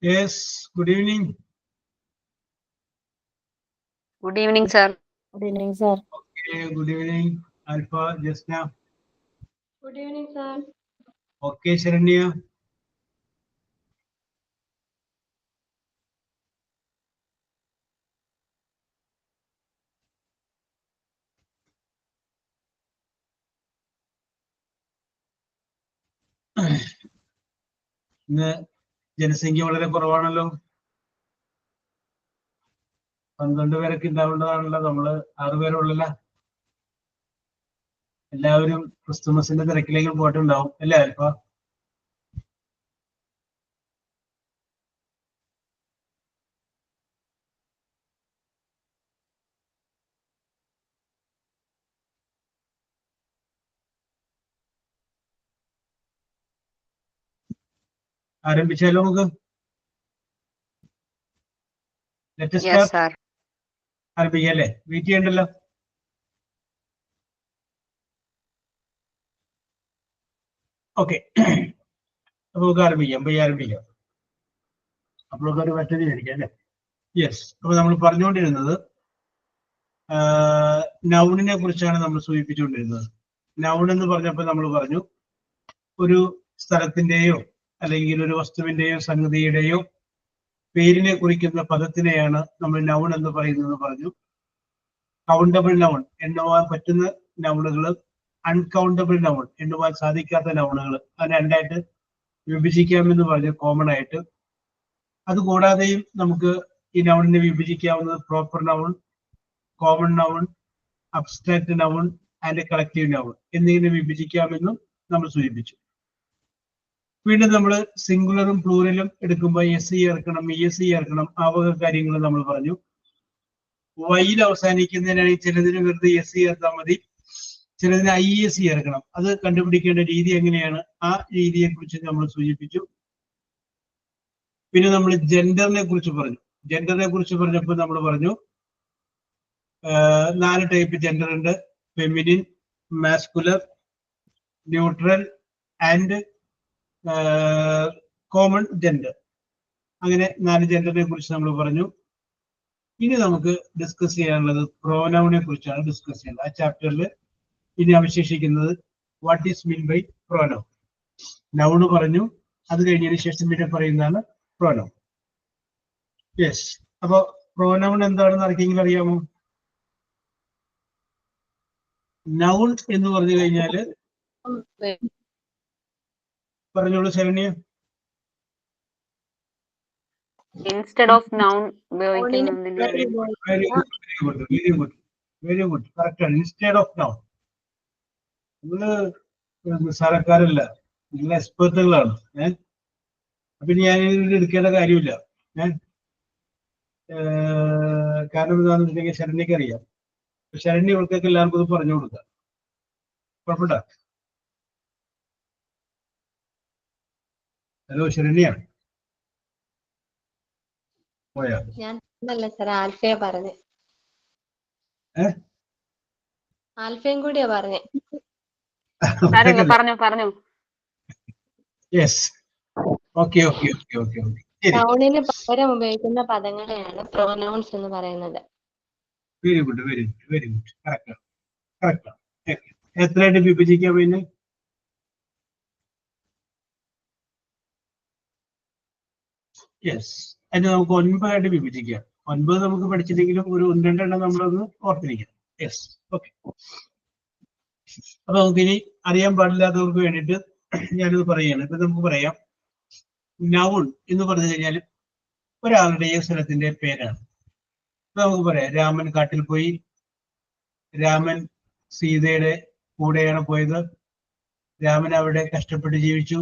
Yes, good evening. Good evening, sir. Good evening, sir. Okay, good evening, Alpha, Jasna. Good evening, sir. Okay, Sharanya. ഇന്ന് ജനസംഖ്യ വളരെ കുറവാണല്ലോ. 12 പേരൊക്കെ ഉണ്ടാവേണ്ടതാണല്ലോ. നമ്മള് 6 പേരുള്ളല്ല. എല്ലാവരും ക്രിസ്തുമസിന്റെ തിരക്കിലേക്ക് പോയിട്ടുണ്ടാവും അല്ലേ ആൽഫ? ആരംഭിച്ചാലോ നമുക്ക്? Yes, sir. ആരംഭിക്കാം അല്ലേ? വെയിറ്റ് ചെയ്യണ്ടല്ലോ. ഓക്കെ, അപ്പൊ നമുക്ക് ആരംഭിക്കാം. ആരംഭിക്കാം. അപ്പോഴൊക്കെ ഒരു മറ്റൊരു ആയിരിക്കാം അല്ലേ? യെസ്. അപ്പൊ നമ്മൾ പറഞ്ഞുകൊണ്ടിരുന്നത് നൗണിനെ കുറിച്ചാണ് നമ്മൾ സൂചിപ്പിച്ചുകൊണ്ടിരുന്നത്. നൗൺ എന്ന് പറഞ്ഞപ്പോൾ നമ്മൾ പറഞ്ഞു ഒരു സ്ഥലത്തിന്റെയോ അല്ലെങ്കിൽ ഒരു വസ്തുവിന്റെയോ സംഗതിയുടെയോ പേരിനെ കുറിക്കുന്ന പദത്തിനെയാണ് നമ്മൾ നൗൺ എന്ന് പറയുന്നത് പറഞ്ഞു. കൗണ്ടബിൾ നൗൺ, എണ്ണുവാൻ പറ്റുന്ന നൗണുകൾ, അൺകൗണ്ടബിൾ നൗൺ, എണ്ണുവാൻ സാധിക്കാത്ത നൗണുകൾ, അത് രണ്ടായിട്ട് വിഭജിക്കാമെന്ന് പറഞ്ഞു കോമൺ ആയിട്ട്. അതുകൂടാതെയും നമുക്ക് ഈ നൗണിനെ വിഭജിക്കാവുന്നത് proper noun, common noun, abstract noun and collective noun എന്നിങ്ങനെ വിഭജിക്കാമെന്നും നമ്മൾ സൂചിപ്പിച്ചു. വീണ്ടും നമ്മൾ സിംഗുലറും പ്ലൂറലും എടുക്കുമ്പോൾ എസ് ചേർക്കണം, ES ചേർക്കണം, ആ വക കാര്യങ്ങൾ നമ്മൾ പറഞ്ഞു. വൈയിൽ അവസാനിക്കുന്നതിനാണെങ്കിൽ ചിലതിന് വെറുതെ എസ് ചേർത്താൽ മതി, ചിലതിന് IES ചേർക്കണം. അത് കണ്ടുപിടിക്കേണ്ട രീതി എങ്ങനെയാണ്, ആ രീതിയെ കുറിച്ച് നമ്മൾ സൂചിപ്പിച്ചു. പിന്നെ നമ്മൾ ജെൻഡറിനെ കുറിച്ച് പറഞ്ഞു. ജെൻഡറിനെ കുറിച്ച് പറഞ്ഞപ്പോൾ നമ്മൾ പറഞ്ഞു 4 ടൈപ്പ് ജെൻഡർ ഉണ്ട്: feminine, മാസ്കുലർ, neutral and common gender. അങ്ങനെ 4 ജെൻഡറിനെ കുറിച്ച് നമ്മൾ പറഞ്ഞു. ഇനി നമുക്ക് ഡിസ്കസ് ചെയ്യാനുള്ളത് പ്രോനൗണിനെ കുറിച്ചാണ് ഡിസ്കസ് ചെയ്യുന്നത്. ആ ചാപ്റ്ററിൽ ഇനി അവശേഷിക്കുന്നത് what is mean by pronoun. Noun പറഞ്ഞു, അത് കഴിഞ്ഞതിന് ശേഷം പിന്നെ പറയുന്നതാണ് പ്രോനൗൺ. യെസ്. അപ്പൊ പ്രോനൗൺ എന്താണെന്ന് ആർക്കെങ്കിലും അറിയാമോ? നൗൺ എന്ന് പറഞ്ഞു കഴിഞ്ഞാല് പറഞ്ഞോളൂ ശരണ്യ. Instead of noun, ഉപയോഗിക്കുന്നതിന് വെരി ഗുഡ്. കറക്റ്റ് ആണ്. Instead of noun. നിങ്ങള് നിസ്സാരക്കാരല്ല, നിങ്ങൾ എക്സ്പെർട്ടുകളാണ്. അപ്പൊ ഞാൻ ഇതിൽ എടുക്കേണ്ട കാര്യമില്ല. കാരണം എന്താണെന്ന് വെച്ചിട്ടുണ്ടെങ്കിൽ ശരണ്യക്ക് അറിയാം. ശരണ്യ ഇവർക്കൊക്കെ എല്ലാവർക്കും ഇത് പറഞ്ഞു കൊടുക്കാം. കുഴപ്പമില്ല. ഹലോ ശരണ്യ, പോയാ? ഞാൻ സർ ആൽഫയെ പറഞ്ഞേ. ആൽഫയും കൂടിയാ പറഞ്ഞേ. പറഞ്ഞു. Yes, okay okay okay okay okay. നൗണിന് പകരം ഉപയോഗിക്കുന്ന പദങ്ങളെയാണ് പ്രോനൗൺസ് എന്ന് പറയുന്നത്. Very good very good very good. Correct correct. എത്രയായിട്ട് വിഭജിക്കാം പിന്നെ? യെസ്, അതിന് നമുക്ക് 9 ആയിട്ട് വിഭജിക്കാം. 9 നമുക്ക് പഠിച്ചില്ലെങ്കിലും ഒരു 1-2 എണ്ണം നമ്മളൊന്ന് ഓർത്തിരിക്കാം. Yes, okay. അപ്പൊ നമുക്കിനി അറിയാൻ പാടില്ലാത്തവർക്ക് വേണ്ടിയിട്ട് ഞാനിത് പറയുകയാണ്. ഇപ്പൊ നമുക്ക് പറയാം, നൗൺ എന്ന് പറഞ്ഞു കഴിഞ്ഞാൽ ഒരാളുടെയോ സ്ഥലത്തിന്റെ പേരാണ്. ഇപ്പൊ നമുക്ക് പറയാം, രാമൻ കാട്ടിൽ പോയി. രാമൻ സീതയുടെ കൂടെയാണ് പോയത്. രാമൻ അവിടെ കഷ്ടപ്പെട്ട് ജീവിച്ചു.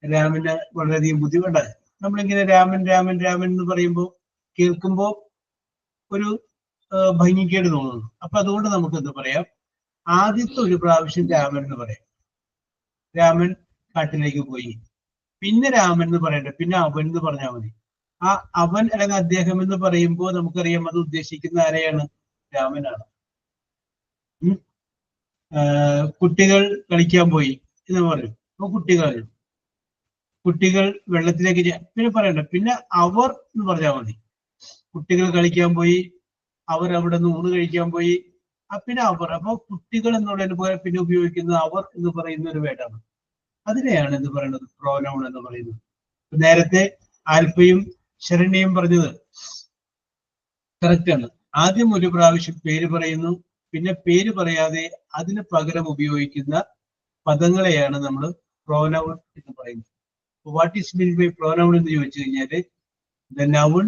രാമന് വളരെയധികം ബുദ്ധിമുട്ടായി. നമ്മളിങ്ങനെ രാമൻ രാമൻ രാമൻ എന്ന് പറയുമ്പോൾ കേൾക്കുമ്പോൾ ഒരു ഭംഗിക്കേട് തോന്നുന്നു. അപ്പൊ അതുകൊണ്ട് നമുക്ക് എന്ത് പറയാം, ആദ്യത്തെ ഒരു പ്രാവശ്യം രാമൻ എന്ന് പറയാം. രാമൻ കാട്ടിലേക്ക് പോയി. പിന്നെ രാമൻ എന്ന് പറയണ്ട, പിന്നെ അവൻ എന്ന് പറഞ്ഞാൽ മതി. ആ അവൻ അല്ലെങ്കിൽ അദ്ദേഹം എന്ന് പറയുമ്പോൾ നമുക്കറിയാം അത് ഉദ്ദേശിക്കുന്ന ആരെയാണ്? രാമനാണ്. കുട്ടികൾ കളിക്കാൻ പോയി എന്ന് പറയും. അപ്പൊ കുട്ടികൾ വെള്ളത്തിലേക്ക് പിന്നെ പറയണ്ട, പിന്നെ അവർ എന്ന് പറഞ്ഞാൽ മതി. കുട്ടികൾ കളിക്കാൻ പോയി, അവർ അവിടെ നിന്ന് ഊണ് കഴിക്കാൻ പോയി. പിന്നെ അവർ. അപ്പൊ കുട്ടികൾ എന്നുള്ളതിന് പോലെ പിന്നെ ഉപയോഗിക്കുന്നത് അവർ എന്ന് പറയുന്ന ഒരു വേർഡാണ്. അതിനെയാണ് എന്ത് പറയുന്നത്? പ്രോനൗൺ എന്ന് പറയുന്നത്. നേരത്തെ ആൽഫയും ശരണ്യയും പറഞ്ഞത് കറക്റ്റ് ആണ്. ആദ്യം ഒരു പ്രാവശ്യം പേര് പറയുന്നു, പിന്നെ പേര് പറയാതെ അതിന് പകരം ഉപയോഗിക്കുന്ന പദങ്ങളെയാണ് നമ്മൾ പ്രോനൗൺ എന്ന് പറയുന്നത്. What is mean by pronoun എന്ന് ചോദിച്ചു കഴിഞ്ഞാല്, the noun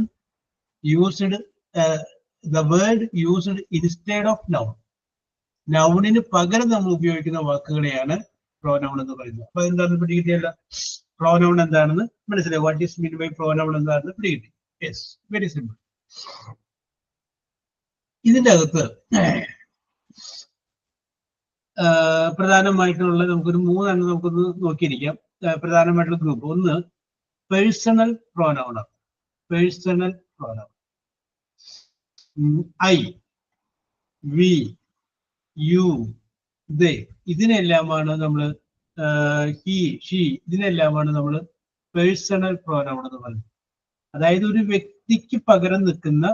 used, the word used instead of noun. നൗണിന് പകരം നമ്മൾ ഉപയോഗിക്കുന്ന വാക്കുകളെയാണ് പ്രോനൗൺ എന്ന് പറയുന്നത്. അപ്പൊ എന്താണെന്ന് പിടികിട്ടിയല്ല? പ്രോനൗൺ എന്താണെന്ന് മനസ്സിലായി. What is mean by pronoun എന്താണെന്ന് പിടികിട്ടി. Yes, very simple. ഇതിന്റെ അകത്ത് പ്രധാനമായിട്ടുള്ള നമുക്കൊരു 3 എണ്ണം നമുക്കൊന്ന് നോക്കിയിരിക്കാം. പ്രധാനമായിട്ടുള്ള ഗ്രൂപ്പ് ഒന്ന് പേഴ്സണൽ പ്രോനൗൺ ആണ്. Personal pronoun I, we, you, they, ഇതിനെല്ലാമാണ് നമ്മൾ ഹി, ഷീ, ഇതിനെല്ലാമാണ് നമ്മൾ പേഴ്സണൽ പ്രോനൗൺ എന്ന് പറയുന്നത്. അതായത് ഒരു വ്യക്തിക്ക് പകരം നിൽക്കുന്ന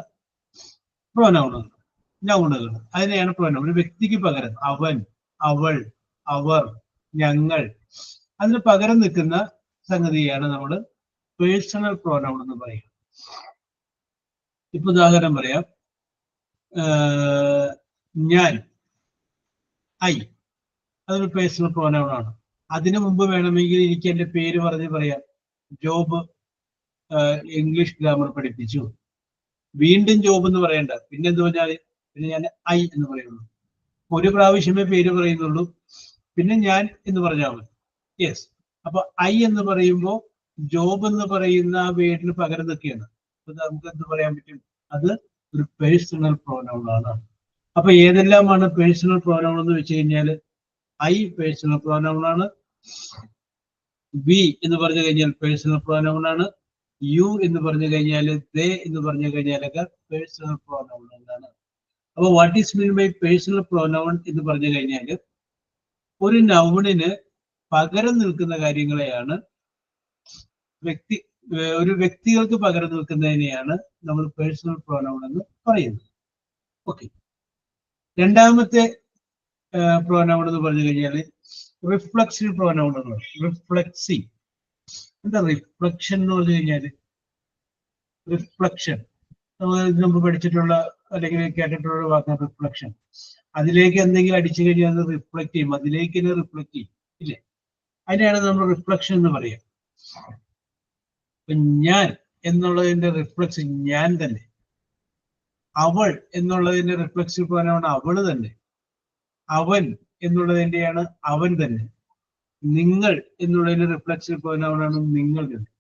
പ്രോനൗണുകൾ, നൗണുകൾ, അതിനെയാണ് പ്രോനൗൺ. ഒരു വ്യക്തിക്ക് പകരം അവൻ, അവൾ, അവർ, ഞങ്ങൾ, അതിന് പകരം നിൽക്കുന്ന സംഗതിയാണ് നമ്മൾ പേഴ്സണൽ പ്രോനൗൺ എന്ന് പറയുക. ഇപ്പൊ ഉദാഹരണം പറയാം, ഞാൻ, ഐ, അതൊരു പേഴ്സണൽ പ്രോനൗൺ ആണ്. അതിനു മുമ്പ് വേണമെങ്കിൽ എനിക്ക് എന്റെ പേര് പറഞ്ഞ് പറയാം. ജോബ് ഇംഗ്ലീഷ് ഗ്രാമർ പഠിപ്പിച്ചു. വീണ്ടും ജോബ് എന്ന് പറയണ്ട, പിന്നെ എന്ത് പറഞ്ഞാൽ പിന്നെ ഞാൻ ഐ എന്ന് പറയുള്ളൂ. ഒരു പ്രാവശ്യമേ പേര് പറയുന്നുള്ളൂ, പിന്നെ ഞാൻ എന്ന് പറഞ്ഞാൽ മതി. യെസ്, അപ്പൊ ഐ എന്ന് പറയുമ്പോൾ ജോബ് എന്ന് പറയുന്ന ആ വേർഡിന് പകരം നിൽക്കുകയാണ്. അപ്പൊ നമുക്ക് എന്ത് പറയാൻ പറ്റും? അത് ഒരു പേഴ്സണൽ പ്രോനൗൺ ആണ്. അപ്പൊ ഏതെല്ലാമാണ് പേഴ്സണൽ പ്രോനൗൺ എന്ന് വെച്ച് കഴിഞ്ഞാല്, ഐ പേഴ്സണൽ പ്രോനൗൺ ആണ്, വി എന്ന് പറഞ്ഞു കഴിഞ്ഞാൽ പേഴ്സണൽ പ്രോനൗൺ ആണ്, യു എന്ന് പറഞ്ഞു കഴിഞ്ഞാൽ, ദേ എന്ന് പറഞ്ഞു കഴിഞ്ഞാലൊക്കെ പേഴ്സണൽ പ്രോനൗൺ ആണ്. അപ്പൊ what is mean by personal pronoun എന്ന് പറഞ്ഞു കഴിഞ്ഞാൽ, ഒരു നൗണിന് പകരം നിൽക്കുന്ന കാര്യങ്ങളെയാണ് ഒരു വ്യക്തികൾക്ക് പകരം നിൽക്കുന്നതിനെയാണ് നമ്മൾ പേഴ്സണൽ പ്രോനൗൺ എന്ന് പറയുന്നത്. ഓക്കെ, രണ്ടാമത്തെ പ്രോനൗൺ എന്ന് പറഞ്ഞു കഴിഞ്ഞാൽ റിഫ്ലക്സീവ് പ്രോനൗൺ എന്ന് പറയും. റിഫ്ലക്സീവ് എന്താ റിഫ്ലക്ഷൻ എന്ന് പറഞ്ഞു കഴിഞ്ഞാൽ? റിഫ്ലക്ഷൻ നമ്മൾ പഠിച്ചിട്ടുള്ള അല്ലെങ്കിൽ കേട്ടിട്ടുള്ള വാക്കാണ് റിഫ്ലക്ഷൻ. അതിലേക്ക് എന്തെങ്കിലും അടിച്ചു കഴിഞ്ഞാൽ അത് റിഫ്ലക്ട് ചെയ്യും, അതിലേക്ക് തന്നെ റിഫ്ലക്ട് ചെയ്യും, ഇല്ലേ? അതിനെയാണ് നമ്മൾ റിഫ്ലക്ഷൻ എന്ന് പറയുക. ഞാൻ എന്നുള്ളതിന്റെ റിഫ്ലക്സ് ഞാൻ തന്നെ. അവൾ എന്നുള്ളതിന്റെ റിഫ്ലക്സീവ് പ്രോനൗൺ അവള് തന്നെ. അവൻ എന്നുള്ളതിന്റെയാണ് അവൻ തന്നെ. നിങ്ങൾ എന്നുള്ളതിന്റെ റിഫ്ലക്സീവ് പ്രോനൗൺ ആണ് നിങ്ങൾ തന്നെ.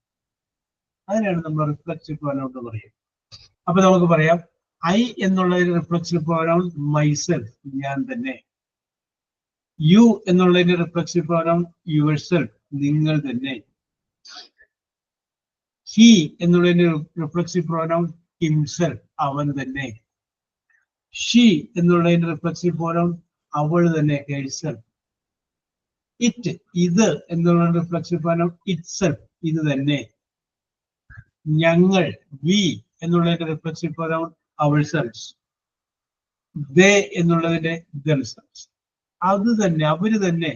അതിനാണ് നമ്മൾ റിഫ്ലക്സീവ് പ്രോനൗൺ എന്ന് പറയുന്നത്. അപ്പൊ നമുക്ക് പറയാം ഐ എന്നുള്ള റിഫ്ലക്സീവ് പ്രോനൗൺ മൈസെൽഫ്, ഞാൻ തന്നെ. യു എന്നുള്ളതിന്റെ റിഫ്ലക്സീവ് പ്രോനൗൺ യുവർ സെൽഫ്, നിങ്ങൾ തന്നെ. ഹി എന്നുള്ളതിന്റെ റിഫ്ലക്സീവ് പ്രോനൗൺ ഹിംസെൽഫ്, അവൻ തന്നെ. ഷീ എന്നുള്ളതിന്റെ റിഫ്ലക്സീവ് പ്രോനൗൺ അവൾ തന്നെ, ഹെർസെൽഫ്. ഇറ്റ്, ഇത് എന്നുള്ള റിഫ്ലക്സീവ് പ്രോനൗൺ ഇറ്റ്സെൽഫ്, ഇത് തന്നെ. ഞങ്ങൾ, വി എന്നുള്ളതിന്റെ റിഫ്ലക്സീവ് പ്രോനൗൺ അവർസെൽവ്സ്. ദേ എന്നുള്ളതിന്റെ ദെംസെൽവ്സ്. അത് തന്നെ, അവര് തന്നെ,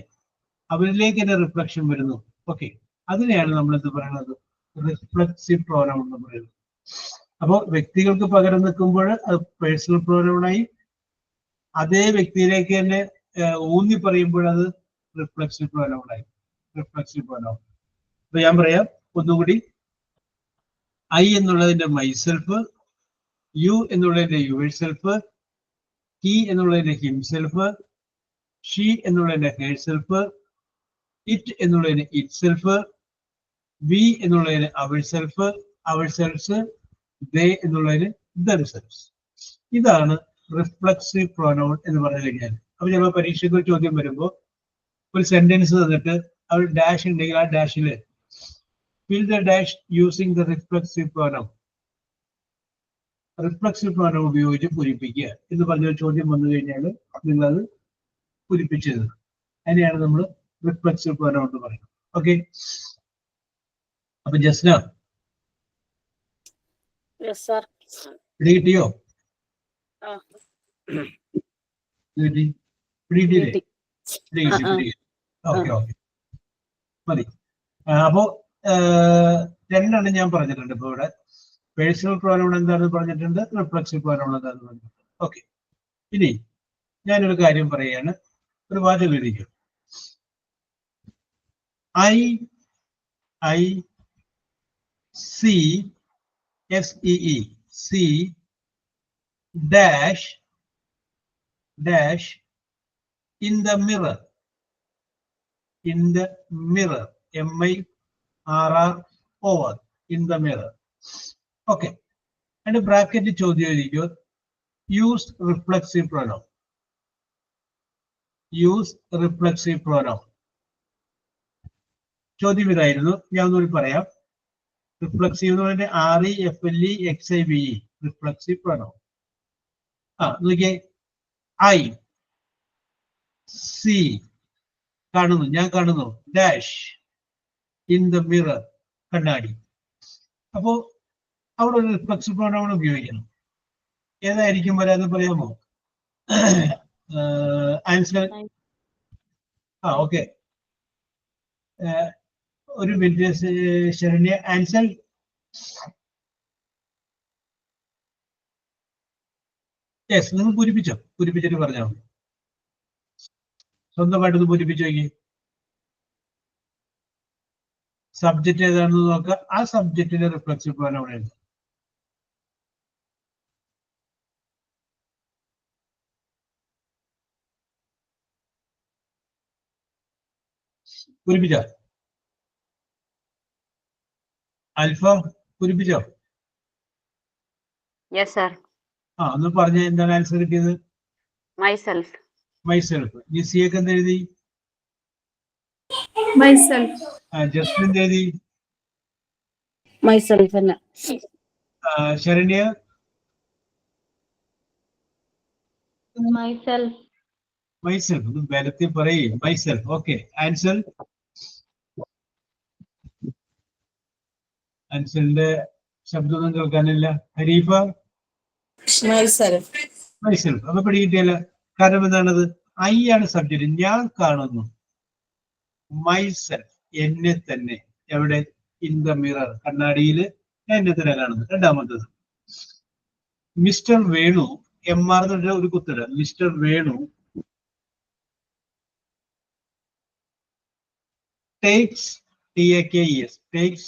അവരിലേക്ക് തന്നെ റിഫ്ലക്ഷൻ വരുന്നു. ഓക്കെ, അതിനെയാണ് നമ്മൾ എന്ത് പറയുന്നത്, റിഫ്ലക്സീവ് പ്രോനൗൺ എന്ന് പറയുന്നത്. അപ്പോൾ വ്യക്തികൾക്ക് പകരം നിൽക്കുമ്പോൾ അത് പേഴ്സണൽ പ്രോനൗണായി, അതേ വ്യക്തിയിലേക്ക് തന്നെ ഊന്നി പറയുമ്പോൾ അത് റിഫ്ലക്സീവ് പ്രോനൗണായി. Reflexive pronoun. അപ്പൊ ഞാൻ പറയാം ഒന്നുകൂടി. ഐ എന്നുള്ളതിന്റെ മൈസെൽഫ്, യു എന്നുള്ളതിന്റെ യുവർ സെൽഫ്, ഹി എന്നുള്ളതിന്റെ ഹിംസെൽഫ്, ഷീ എന്നുള്ളതിന്റെ ഹെർ സെൽഫ്, ഇറ്റ് എന്നുള്ളതിന് ഇറ്റ് സെൽഫ്, വി എന്നുള്ളതിന് അവർ സെൽഫ്, അവർ സെൽഫ്സ്, ദേ എന്നുള്ളതിന് ദർ സെൽഫ്സ്. ഇതാണ് റിഫ്ലക്സീവ് പ്രോനൗൺ എന്ന് പറഞ്ഞു കഴിഞ്ഞാൽ. അപ്പൊ ചിലപ്പോൾ പരീക്ഷയ്ക്ക് ഒരു ചോദ്യം വരുമ്പോൾ ഒരു സെന്റൻസ് തന്നിട്ട് അവർ ഡാഷ് ഉണ്ടെങ്കിൽ ആ ഡാഷില് fill the dash using the reflexive pronoun. Reflexive pronoun ഉപയോഗിച്ച് പൂരിപ്പിക്കുക എന്ന് പറഞ്ഞൊരു ചോദ്യം വന്നു കഴിഞ്ഞാൽ നിങ്ങൾ അത് പൂരിപ്പിച്ചത്. അതിനെയാണ് നമ്മൾ റിഫ്ലക്സീവ് പ്രോനൗൺ എന്ന് പറയുന്നത്. ഓക്കെ, അപ്പൊ ജസ്ന കിട്ടിയോ? ഓക്കെ ഓക്കെ, മതി. അപ്പോ രണ്ടെണ്ണം ഞാൻ പറഞ്ഞിട്ടുണ്ട് ഇപ്പൊ ഇവിടെ. പേഴ്സണൽ പ്രോനൗൺ എന്താണെന്ന് പറഞ്ഞിട്ടുണ്ട്, റിഫ്ലക്സീവ് പ്രോനൗൺ എന്താണെന്ന് പറഞ്ഞിട്ടുണ്ട്. ഓക്കെ, ഇനി ഞാനൊരു കാര്യം പറയുകയാണ്. ഒരു വാചകം എഴുതിക്കും. I see SEE see dash in the mirror, in the mirror, MIRROR, in the mirror. Okay, and bracket ചോദ്യം എഴുതിക്കോ. use reflexive pronoun, use reflexive pronoun. ചോദ്യം ഇതായിരുന്നു, ഞാൻ ഒന്നുകൂടി പറയാം. റിഫ്ലക്സീവ് എന്ന് പറഞ്ഞാൽ REFLEXIVE, റിഫ്ലക്സീവ് പ്രോനൗൺ. നോക്കിയേ, ഐ സി കാണുന്നു, ഞാൻ കാണുന്നു, ഡാഷ് ഇൻ ദ മിറർ, കണ്ണാടി. അപ്പോ അവിടെ ഒരു റിഫ്ലക്സീവ് പ്രോനൗൺ ഉപയോഗിക്കണം. ഏതായിരിക്കും വരാന്ന് പറയാമോ? ആൻസർ. ഓക്കെ, ഒരു മിനിറ്റ് ശരണ്യ. ആൻസർ യെസ്, നിങ്ങൾ പൂരിപ്പിച്ചിട്ട് പറഞ്ഞാൽ മതി. സ്വന്തമായിട്ടൊന്ന് പൂരിപ്പിച്ചു നോക്കി. സബ്ജക്റ്റ് ഏതാണെന്ന് നോക്കുക. ആ സബ്ജക്റ്റിന്റെ റിഫ്ലക്സീവ് പ്രോനൗൺ എഴുതുക. പൂരിപ്പിച്ചോ? അൽഫ പൂരിപ്പിച്ചോ? Yes sir. ഒന്ന് പറഞ്ഞ എന്താണ് ആൻസർ കിട്ടിയത്? മൈസെൽഫ്. മൈസെൽഫ്. ജിസിയൊക്കെ എന്ത് എഴുതി? മൈസെൽഫ്. ജസ്റ്റിൻ എന്ത് എഴുതി? മൈസെൽഫ്. ശരണ്യ? മൈസെൽഫ്. മൈസെൽഫ്. ഒന്ന് ബലത്തിൽ പറയും. മൈസെൽഫ്. Okay, answer. ആൻസറിന്റെ ശബ്ദമൊന്നും കേൾക്കാനില്ല. ഹരീഫ? മൈസെൽഫ്. മൈസെൽഫ്. അപ്പൊ പിടികിട്ടിയല്ല. കാരണം എന്താണത്? ഐ ആണ് സബ്ജക്റ്റ്, ഞാൻ കാണുന്നു. മൈസെൽഫ്, എന്നെ തന്നെ. എവിടെ? ഇൻ ദ മിറർ, കണ്ണാടിയിൽ ഞാൻ എന്നെ തന്നെ കാണുന്നു. രണ്ടാമത്തത്, മിസ്റ്റർ വേണു, MR ഒരു കുത്തിട. Mister Venu takes, TAKES, takes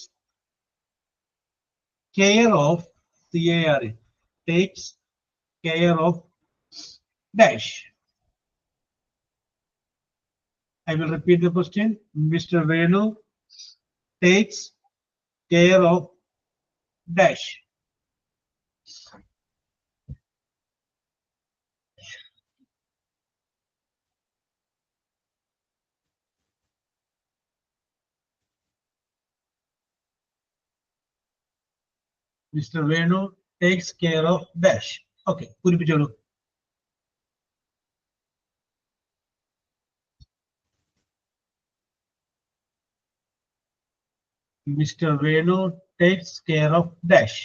care of, CARE, takes care of dash. I will repeat the question. Mr. Venu takes care of dash. Mr. Venu takes care of dash. Okay, Puripicholu. Mr. Venu takes care of dash.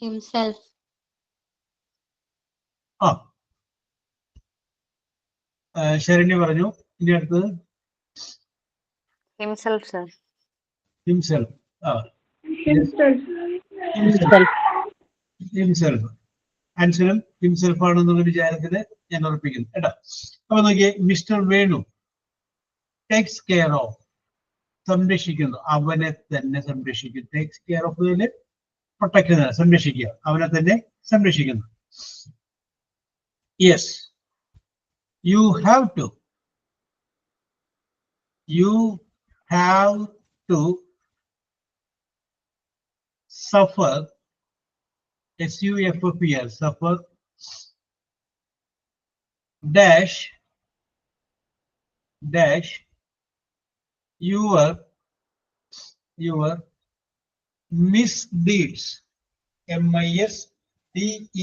himself, Saranya പറഞ്ഞു. ഇനി അടുത്തത് himself, sir. himself. Himself. ആൻസറും himself ആണെന്നുള്ള വിചാരത്തിന് ഞാൻ ഉറപ്പിക്കുന്നു കേട്ടോ. അപ്പൊ നോക്കിയേ, mister Venu takes care of, സംരക്ഷിക്കുന്നു, അവനെ തന്നെ സംരക്ഷിക്കുന്നു. ടേക്സ് കെയർ ഓഫ് പ്രൊട്ടക്ട്, സംരക്ഷിക്കുക, അവനെ തന്നെ സംരക്ഷിക്കുന്നു. Yes, you have to suffer, SUFFER, suffer dash your misdeeds, MISDEEDS,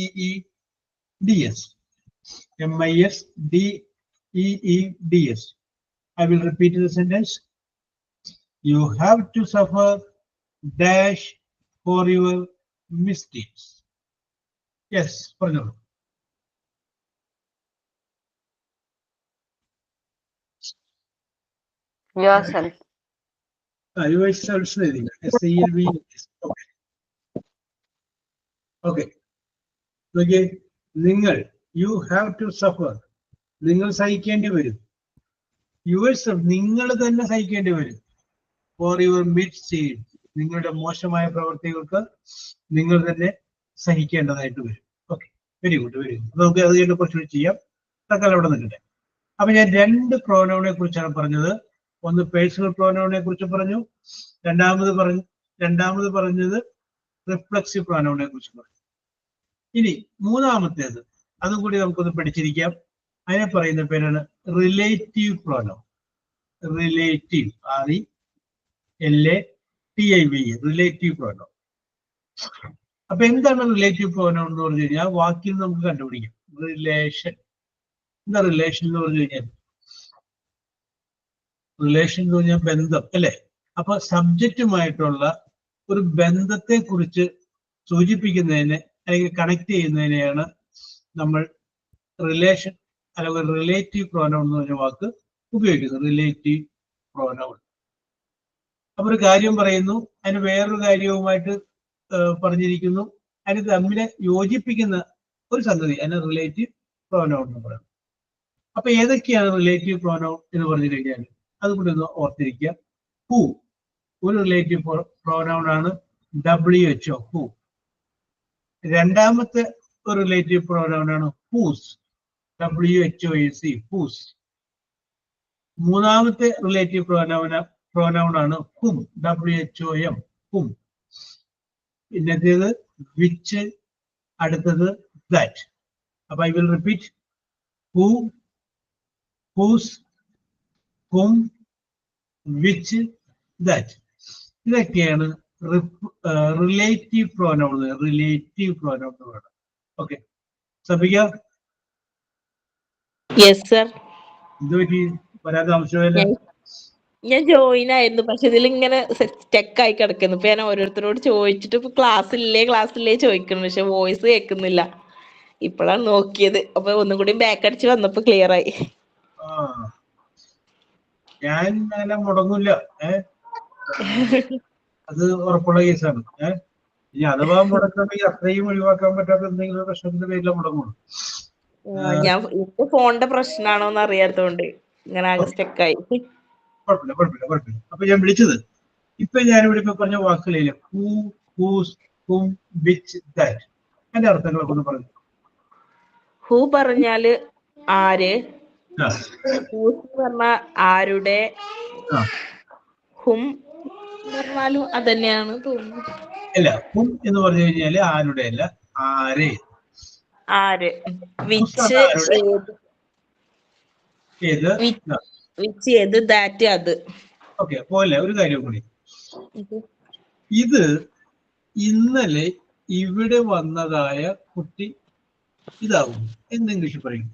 MISDEEDS. I will repeat the sentence. You have to suffer dash for your misdeeds. Yes, പറഞ്ഞോളൂ. Yourself. Yourself. SELV. Okay. Okay. നിങ്ങൾ, you have to suffer, നിങ്ങൾ സഹിക്കേണ്ടി വരും. Yourself, നിങ്ങൾ തന്നെ സഹിക്കേണ്ടി വരും. For your misdeeds, നിങ്ങളുടെ മോശമായ പ്രവർത്തികൾക്ക് നിങ്ങൾ തന്നെ സഹിക്കേണ്ടതായിട്ട് വരും. Okay, very good, very good. നമുക്ക് അത് കഴിഞ്ഞ് കുറച്ചുകൂടി ചെയ്യാം. തൽക്കാലം അവിടെ നിൽക്കട്ടെ. അപ്പൊ ഞാൻ രണ്ട് പ്രോനൗണിനെ കുറിച്ചാണ് പറഞ്ഞത്. ഒന്ന് പേഴ്സണൽ പ്രോനൗണിനെ കുറിച്ച് പറഞ്ഞു, രണ്ടാമത് പറഞ്ഞത് റിഫ്ലക്സീവ് പ്രോനൗണിനെ കുറിച്ച് പറഞ്ഞു. ഇനി മൂന്നാമത്തേത്, അതും കൂടി നമുക്കൊന്ന് പഠിച്ചിരിക്കാം. അതിനെ പറയുന്ന പേരാണ് relative pronoun. Relative, RELATIVE, relative pronoun. അപ്പൊ എന്താണ് റിലേറ്റീവ് പ്രോനൗൺ എന്ന് പറഞ്ഞു കഴിഞ്ഞാൽ വാക്കിൽ നമുക്ക് കണ്ടുപിടിക്കാം. റിലേഷൻ. എന്താ റിലേഷൻ എന്ന് പറഞ്ഞു കഴിഞ്ഞാൽ? റിലേഷൻ എന്ന് പറഞ്ഞാൽ ബന്ധം, അല്ലെ? അപ്പൊ സബ്ജക്റ്റുമായിട്ടുള്ള ഒരു ബന്ധത്തെ കുറിച്ച് സൂചിപ്പിക്കുന്നതിനെ അല്ലെങ്കിൽ കണക്ട് ചെയ്യുന്നതിനെയാണ് നമ്മൾ റിലേഷൻ അല്ലെങ്കിൽ റിലേറ്റീവ് പ്രോനൗൺ എന്ന് പറഞ്ഞ വാക്ക് ഉപയോഗിക്കുന്നത്. Relative pronoun. അപ്പൊ ഒരു കാര്യം പറയുന്നു, അതിന് വേറൊരു കാര്യവുമായിട്ട് പറഞ്ഞിരിക്കുന്നു, അതിന് തമ്മിലെ യോജിപ്പിക്കുന്ന ഒരു സംഗതി, അതിന് റിലേറ്റീവ് പ്രോനൗൺ എന്ന് പറയുന്നത്. അപ്പൊ ഏതൊക്കെയാണ് റിലേറ്റീവ് പ്രോനൗൺ എന്ന് പറഞ്ഞു കഴിഞ്ഞാൽ അതുകൂടി ഒന്ന് ഓർത്തിരിക്കുക. ഹൂ ഒരു റിലേറ്റീവ് പ്രോനൗൺ ആണ്. WHO, who. രണ്ടാമത്തെ ഒരു റിലേറ്റീവ് പ്രോനൗൺ ആണ് ഹൂസ്, WHOAC, ഹൂസ്. മൂന്നാമത്തെ റിലേറ്റീവ് പ്രോനൗൺ ആണ് ഹും, WHOM, ഹും. പിന്നത്തേത് വിച്ച്, അടുത്തത് ദാറ്റ്. അപ്പൊ I will repeat. Who, whose, whom, which, that. ഇതൊക്കെയാണ് റിലേറ്റീവ് പ്രോനൗൺ. റിലേറ്റീവ് പ്രോനൗൺ എന്ന് പറയുന്നത്. ഓക്കെ, സഭിക. Yes sir. എന്ത് പറ്റി വരാതെ താമസിച്ചതല്ലേ? ഞാൻ ജോയിൻ ആയിരുന്നു, പക്ഷെ ഇതിൽ ഇങ്ങനെ സ്റ്റക്ക് ആയി കിടക്കുന്നു. ഇപ്പൊ ഞാൻ ഓരോരുത്തരോട് ചോദിച്ചിട്ട് ഇപ്പൊ ക്ലാസ്സില്ലേ ചോദിക്കുന്നു, പക്ഷെ വോയിസ് കേൾക്കുന്നില്ല. ഇപ്പോഴാണ് നോക്കിയത്. അപ്പൊ ഒന്നും കൂടി ബാക്ക് അടിച്ച് വന്നപ്പോ ക്ലിയർ ആയി. ഞാൻ അങ്ങനെ മുടങ്ങൂല, അത് ഉറപ്പുള്ള കേസാണ്. ഇനി അഥവാ മുടക്കണമെങ്കിൽ അത്രയും ഒഴിവാക്കാൻ പറ്റാത്ത എന്തെങ്കിലും പ്രശ്നത്തിന്റെ പേരിലാണ് മുടങ്ങുള്ളൂ. ഞാൻ എന്റെ ഫോണിന്റെ പ്രശ്നമാണോന്ന് അറിയാത്തതുകൊണ്ട് ഇങ്ങനെ ആകെ സ്റ്റക്കായി. കുഴപ്പമില്ല. അപ്പൊ ഞാൻ വിളിച്ചത് ഇപ്പൊ ഞാനിവിടെ ഇപ്പൊ പറഞ്ഞ വാക്കുകളില്ല. Who, whose, whom, which, that. അതിന്റെ അർത്ഥങ്ങളൊക്കെ ഒന്ന് പറഞ്ഞു. ഹൂ പറഞ്ഞാല് ആര്, ആ, ഹൂസ് പറഞ്ഞ ആരുടെ, ആ. ഹും പറഞ്ഞാലും അതന്നെയാണ് തോന്നുന്നു. അല്ല, ഹും എന്ന് പറഞ്ഞു കഴിഞ്ഞാല് ആരുടെ അല്ല, ആരെ. ആര്, വിച്ച് ആരുടെ, ഏത്. വിച്ച് ഏത്, ദാറ്റ് അത്. ഓക്കെ, പോലെ ഒരു കാര്യം കൂടി. ഇത് ഇന്നലെ ഇവിടെ വന്നതായ കുട്ടി ഇതാവും എന്ന് ഇംഗ്ലീഷിൽ പറയും.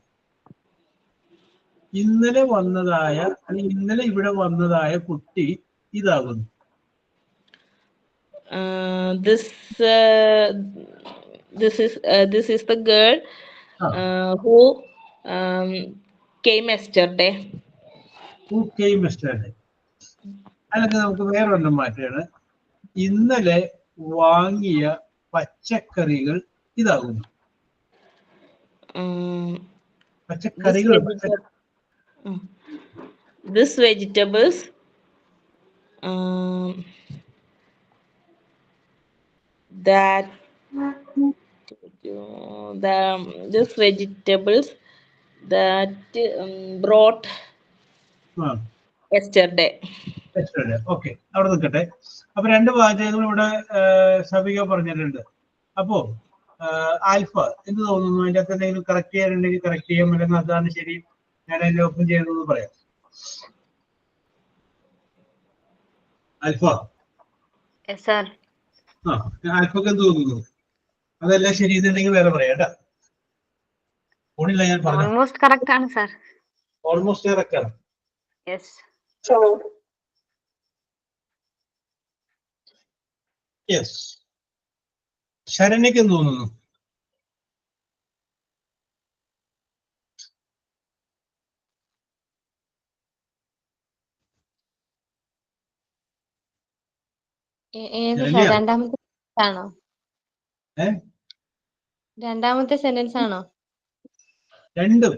ഇന്നലെ വന്നതായ അല്ലെങ്കിൽ ഇന്നലെ ഇവിടെ വന്നതായ കുട്ടി ഇതാകുന്നു. This is the girl who came yesterday. Who came yesterday. അല്ലെങ്കിൽ നമുക്ക് വേറെ ഒന്നും മാറ്റുകയാണ്. ഇന്നലെ വാങ്ങിയ പച്ചക്കറികൾ ഇതാകുന്നു. പച്ചക്കറികൾ. This vegetables this vegetables that brought yesterday. Okay, അവിടെ നിൽക്കട്ടെ. അപ്പൊ രണ്ട് വാചകങ്ങൾ ഇവിടെ സബിക പറഞ്ഞിട്ടുണ്ട്. അപ്പോ ആൽഫ എന്ന് തോന്നുന്നു, അതിന്റെ അകത്ത് എന്തെങ്കിലും കറക്റ്റ് ചെയ്യാനുണ്ടെങ്കിൽ കറക്റ്റ് ചെയ്യാൻ, അല്ലെങ്കിൽ അതാണ് ശരി, ഞാൻ അതിന്റെ ഒപ്പം ചെയ്യുന്നത് പറയാം. ആൽഫ, ആൽഫക്ക് എന്ത് തോന്നുന്നു? അതെല്ലാം ശരി എന്നുണ്ടെങ്കിൽ വേറെ പറയാം കേട്ടാ. ഫോണില്ല, ഞാൻ പറഞ്ഞു. ഓൾമോസ്റ്റ് കറക്റ്റ് ആണ് സർ. ഓൾമോസ്റ്റ് കറക്റ്റ് ആണ്. യെസ്. ശരണ്യക്ക് എന്ത് തോന്നുന്നു? രണ്ടാമത്തെ സെന്റൻസ് ആണോ? രണ്ടും.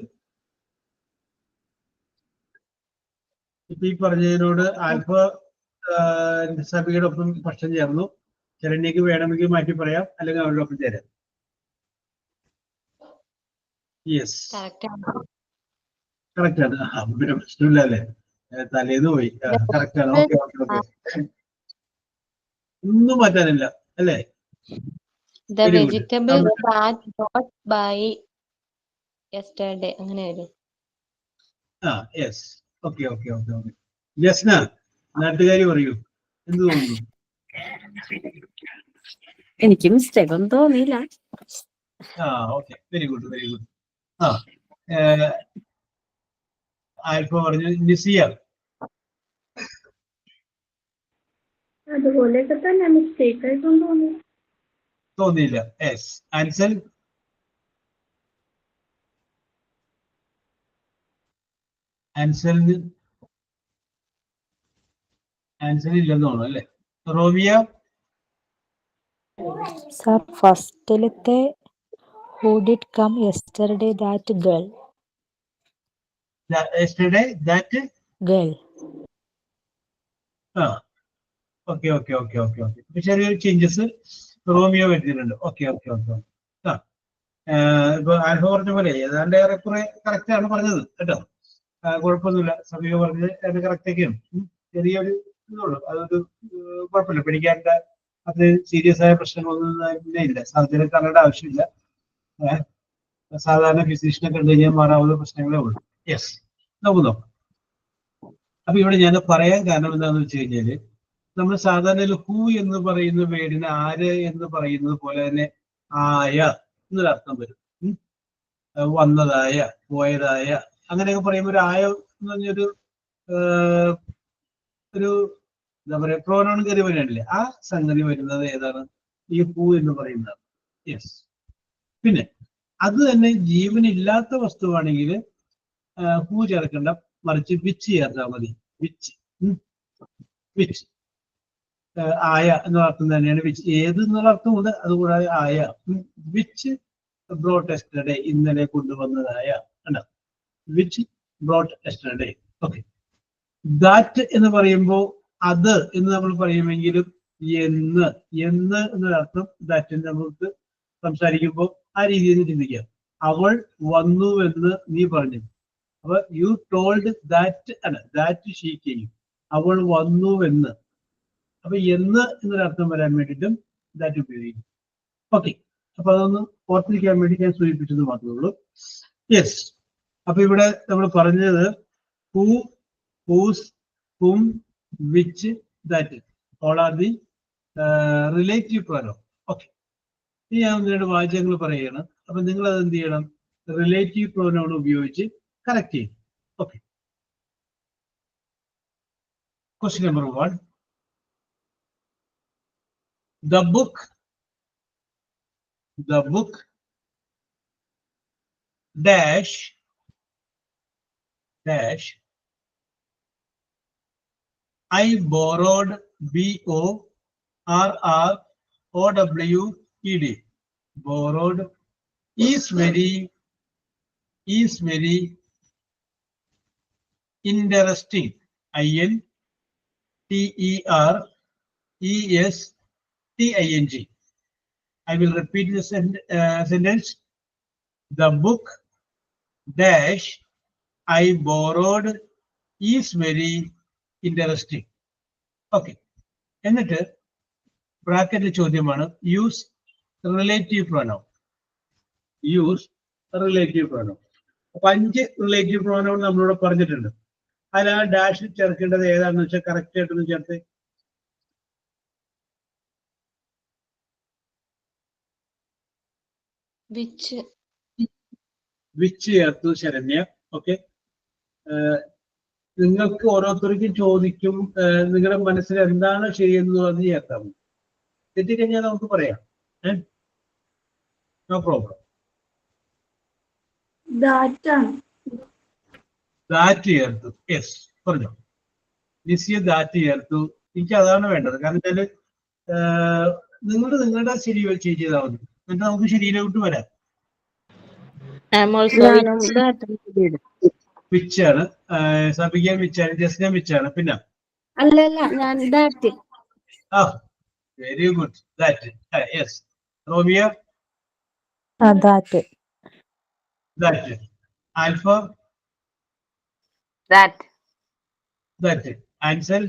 ഇപ്പൊ ഈ പറഞ്ഞതിനോട് ആൽഫ സബിയുടെ ഒപ്പം പക്ഷം ചേർന്നു. ശരണ്യക്ക് വേണമെങ്കിൽ മാറ്റി പറയാം, അല്ലെങ്കിൽ അവരുടെ ഒപ്പം ചേരാം. യെസ്, കറക്റ്റ് ആണ്. പിന്നെ പ്രശ്നമില്ല അല്ലേ, തലേന്ന് പോയി. കറക്റ്റ് ആണ്. ഓക്കെ ഓക്കെ ഓക്കെ, ഒന്നും മാറ്റാനില്ല അല്ലേ. The vegetable that bought by yesterday, അങ്ങനെ വരും. Yes, okay okay okay okay. Jasna, നാട്ടുകാരി പറയൂ, എന്ത് തോന്നുന്നു? എനിക്ക് മിസ്റ്റേക്ക് ഒന്നും തോന്നിയില്ല. Okay, very good very good. Alfa പറഞ്ഞു. നിസിയ? അതുപോലെയൊക്കെ തന്നെ, മിസ്റ്റേക്ക് ആയിട്ടൊന്നും തോന്നിയില്ല. യെസ്. ആൻസൽ? ആൻസർ ഇല്ലെന്ന് തോന്നുന്നു അല്ലേ. റോമിയ? സർ, ഫസ്റ്റിലത്തെ who did come yesterday, that girl. Yesterday that girl. Okay okay okay okay okay. ചെറിയൊരു ചേഞ്ചസ് റോമിയോ വരുത്തിയിട്ടുണ്ട്. Okay okay okay. ഇപ്പൊ ആൽഫ പറഞ്ഞ പോലെ ഏതാണ്ട് ഏറെക്കുറെ കറക്റ്റ് ആണ് പറഞ്ഞത് കേട്ടോ. കുഴപ്പമൊന്നുമില്ല. സമീപ പറഞ്ഞത് അത് കറക്റ്റ് ഒക്കെയാണ്. ചെറിയൊരു ഇതുള്ളൂ, അതൊരു കുഴപ്പമില്ല. പഠിക്കാനുള്ള അത് സീരിയസ് ആയ പ്രശ്നങ്ങളൊന്നും തന്നെ ഇല്ല. സർജറി കാണേണ്ട ആവശ്യമില്ല. സാധാരണ ഫിസിഷ്യനെ കണ്ടു കഴിഞ്ഞാൽ മാറാവുന്ന പ്രശ്നങ്ങളേ ഉള്ളൂ. യെസ്, നമുക്ക് നോക്കാം. അപ്പൊ ഇവിടെ ഞാൻ പറയാൻ കാരണം എന്താണെന്ന് വെച്ച് കഴിഞ്ഞാല്, നമ്മൾ സാധാരണ ഹൂ എന്ന് പറയുന്ന വേർഡിന് ആര് എന്ന് പറയുന്നത് പോലെ തന്നെ ആയ എന്നൊരർത്ഥം വരും. വന്നതായ, പോയതായ, അങ്ങനെയൊക്കെ പറയുമ്പോൾ ഒരു ആയ എന്ന് പറഞ്ഞൊരു എന്താ പറയാ, പ്രോനൗൺ കയറി വരികയാണല്ലേ, ആ സംഗതി വരുന്നത് ഏതാണ്? ഈ ഹൂ എന്ന് പറയുന്നത്. യെസ്. പിന്നെ അത് തന്നെ ജീവനില്ലാത്ത വസ്തുവാണെങ്കിൽ ഹൂ ചേർക്കണ്ട, മറിച്ച് വിച്ച് ചേർത്താൽ മതി. Which, which. ആയ എന്നുള്ള അർത്ഥം തന്നെയാണ് വിച്ച്. ഏത് എന്നുള്ള അർത്ഥമുണ്ട്, അതുകൂടാതെ ആയ. വിച്ച് ബ്രോട്ട് യെസ്റ്റർഡേ, ഇന്നലെ കൊണ്ടുവന്നതായ. കണ്ടോ, which brought yesterday. Okay. That എന്ന് പറയുമ്പോൾ അത് എന്ന് നമ്മൾ പറയുമെങ്കിലും എന്ന് എന്നൊരർത്ഥം ദാറ്റിന് നമുക്ക് സംസാരിക്കുമ്പോൾ ആ രീതിയിൽ ചിന്തിക്കാം. അവൾ വന്നുവെന്ന് നീ പറഞ്ഞു. അപ്പൊ യു ടോൾഡ് ദാറ്റ് അല്ല, ദാറ്റ് ഷീ കെയിം. അവൾ വന്നുവെന്ന്. അപ്പൊ എന്ന് എന്നൊരർത്ഥം വരാൻ വേണ്ടിയിട്ടും ദാറ്റ് ഉപയോഗിക്കും. ഓക്കെ, അപ്പൊ അതൊന്ന് ഓർത്തിരിക്കാൻ വേണ്ടി ഞാൻ സൂചിപ്പിച്ചത് മാത്രമേ ഉള്ളൂ. യെസ്, അപ്പൊ ഇവിടെ നമ്മൾ പറഞ്ഞത് who, whose, whom, which, that all are the relative pronoun. Okay, ഇനി ഞാൻ ഒന്ന് രണ്ട് വാചകങ്ങൾ പറയുകയാണ്. അപ്പൊ നിങ്ങൾ അത് എന്ത് ചെയ്യണം? റിലേറ്റീവ് പ്രോനൗൺ ഉപയോഗിച്ച് കറക്റ്റ് ചെയ്യും. Okay, question number 1. The book dash I borrowed BORROWED. Borrowed is very interesting. INTERESTING. I will repeat the sentence. The book dash I borrowed is very interesting. Okay. എന്നിട്ട് bracket ചോദ്യമാണ് use relative pronoun. അപ്പൊ 5 relative pronoun നമ്മളിവിടെ പറഞ്ഞിട്ടുണ്ട്. അതിൽ ആ dash ചേർക്കേണ്ടത് ഏതാണെന്ന് വെച്ചാൽ കറക്റ്റ് ആയിട്ടൊന്ന് ചേർത്ത്. വിച്ച് ചേർത്തു ശരണ്യ. ഓക്കെ, നിങ്ങൾക്ക് ഓരോരുത്തർക്കും ചോദിക്കും നിങ്ങളുടെ മനസ്സിൽ എന്താണ് ശരിയെന്ന് പറഞ്ഞ് ചേർത്താൽ മതി. തെറ്റിക്കഴിഞ്ഞാൽ നമുക്ക് പറയാം. No problem. ദാറ്റ് ചേർത്തു. യെസ്, പറഞ്ഞോ. ലിസിയ ദാറ്റ് ചേർത്തു. എനിക്ക് അതാണ് വേണ്ടത്. കാരണം വെച്ചാല് നിങ്ങളുടെ ശരി ചെയ്താൽ മതി. എന്നിട്ട് നമുക്ക് ശരിയിലോട്ട് വരാം. വിച്ചാണ്, സബിക വിച്ചാണ്, ജസ്ന വിച്ചാണ്. പിന്നെ അല്ലല്ല, ഞാൻ that. Very good. That. Yes. Romiya that. Alfa that. Ansal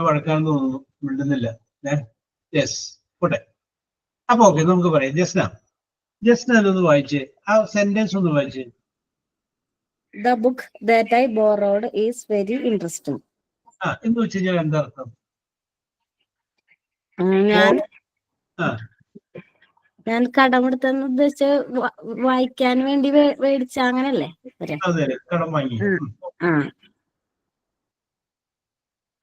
വഴക്കാണെന്ന് തോന്നുന്നു, മിണ്ടുന്നില്ല. യെസ്, പോട്ടെ. അപ്പൊ ഓക്കെ, നമുക്ക് പറയാം. ജസ്ന അതൊന്ന് വായിച്ചേ, ആ സെന്റൻസ് ഒന്ന് വായിച്ചേ. The book that I borrowed is very interesting. എന്ന് വെച്ച് കഴിഞ്ഞാൽ എന്താ അർത്ഥം? ഞാൻ കടമെടുത്തെന്ന് ഉദ്ദേശിച്ച് വായിക്കാൻ വേണ്ടി മേടിച്ച അങ്ങനല്ലേ? അതെ, കടം വാങ്ങി.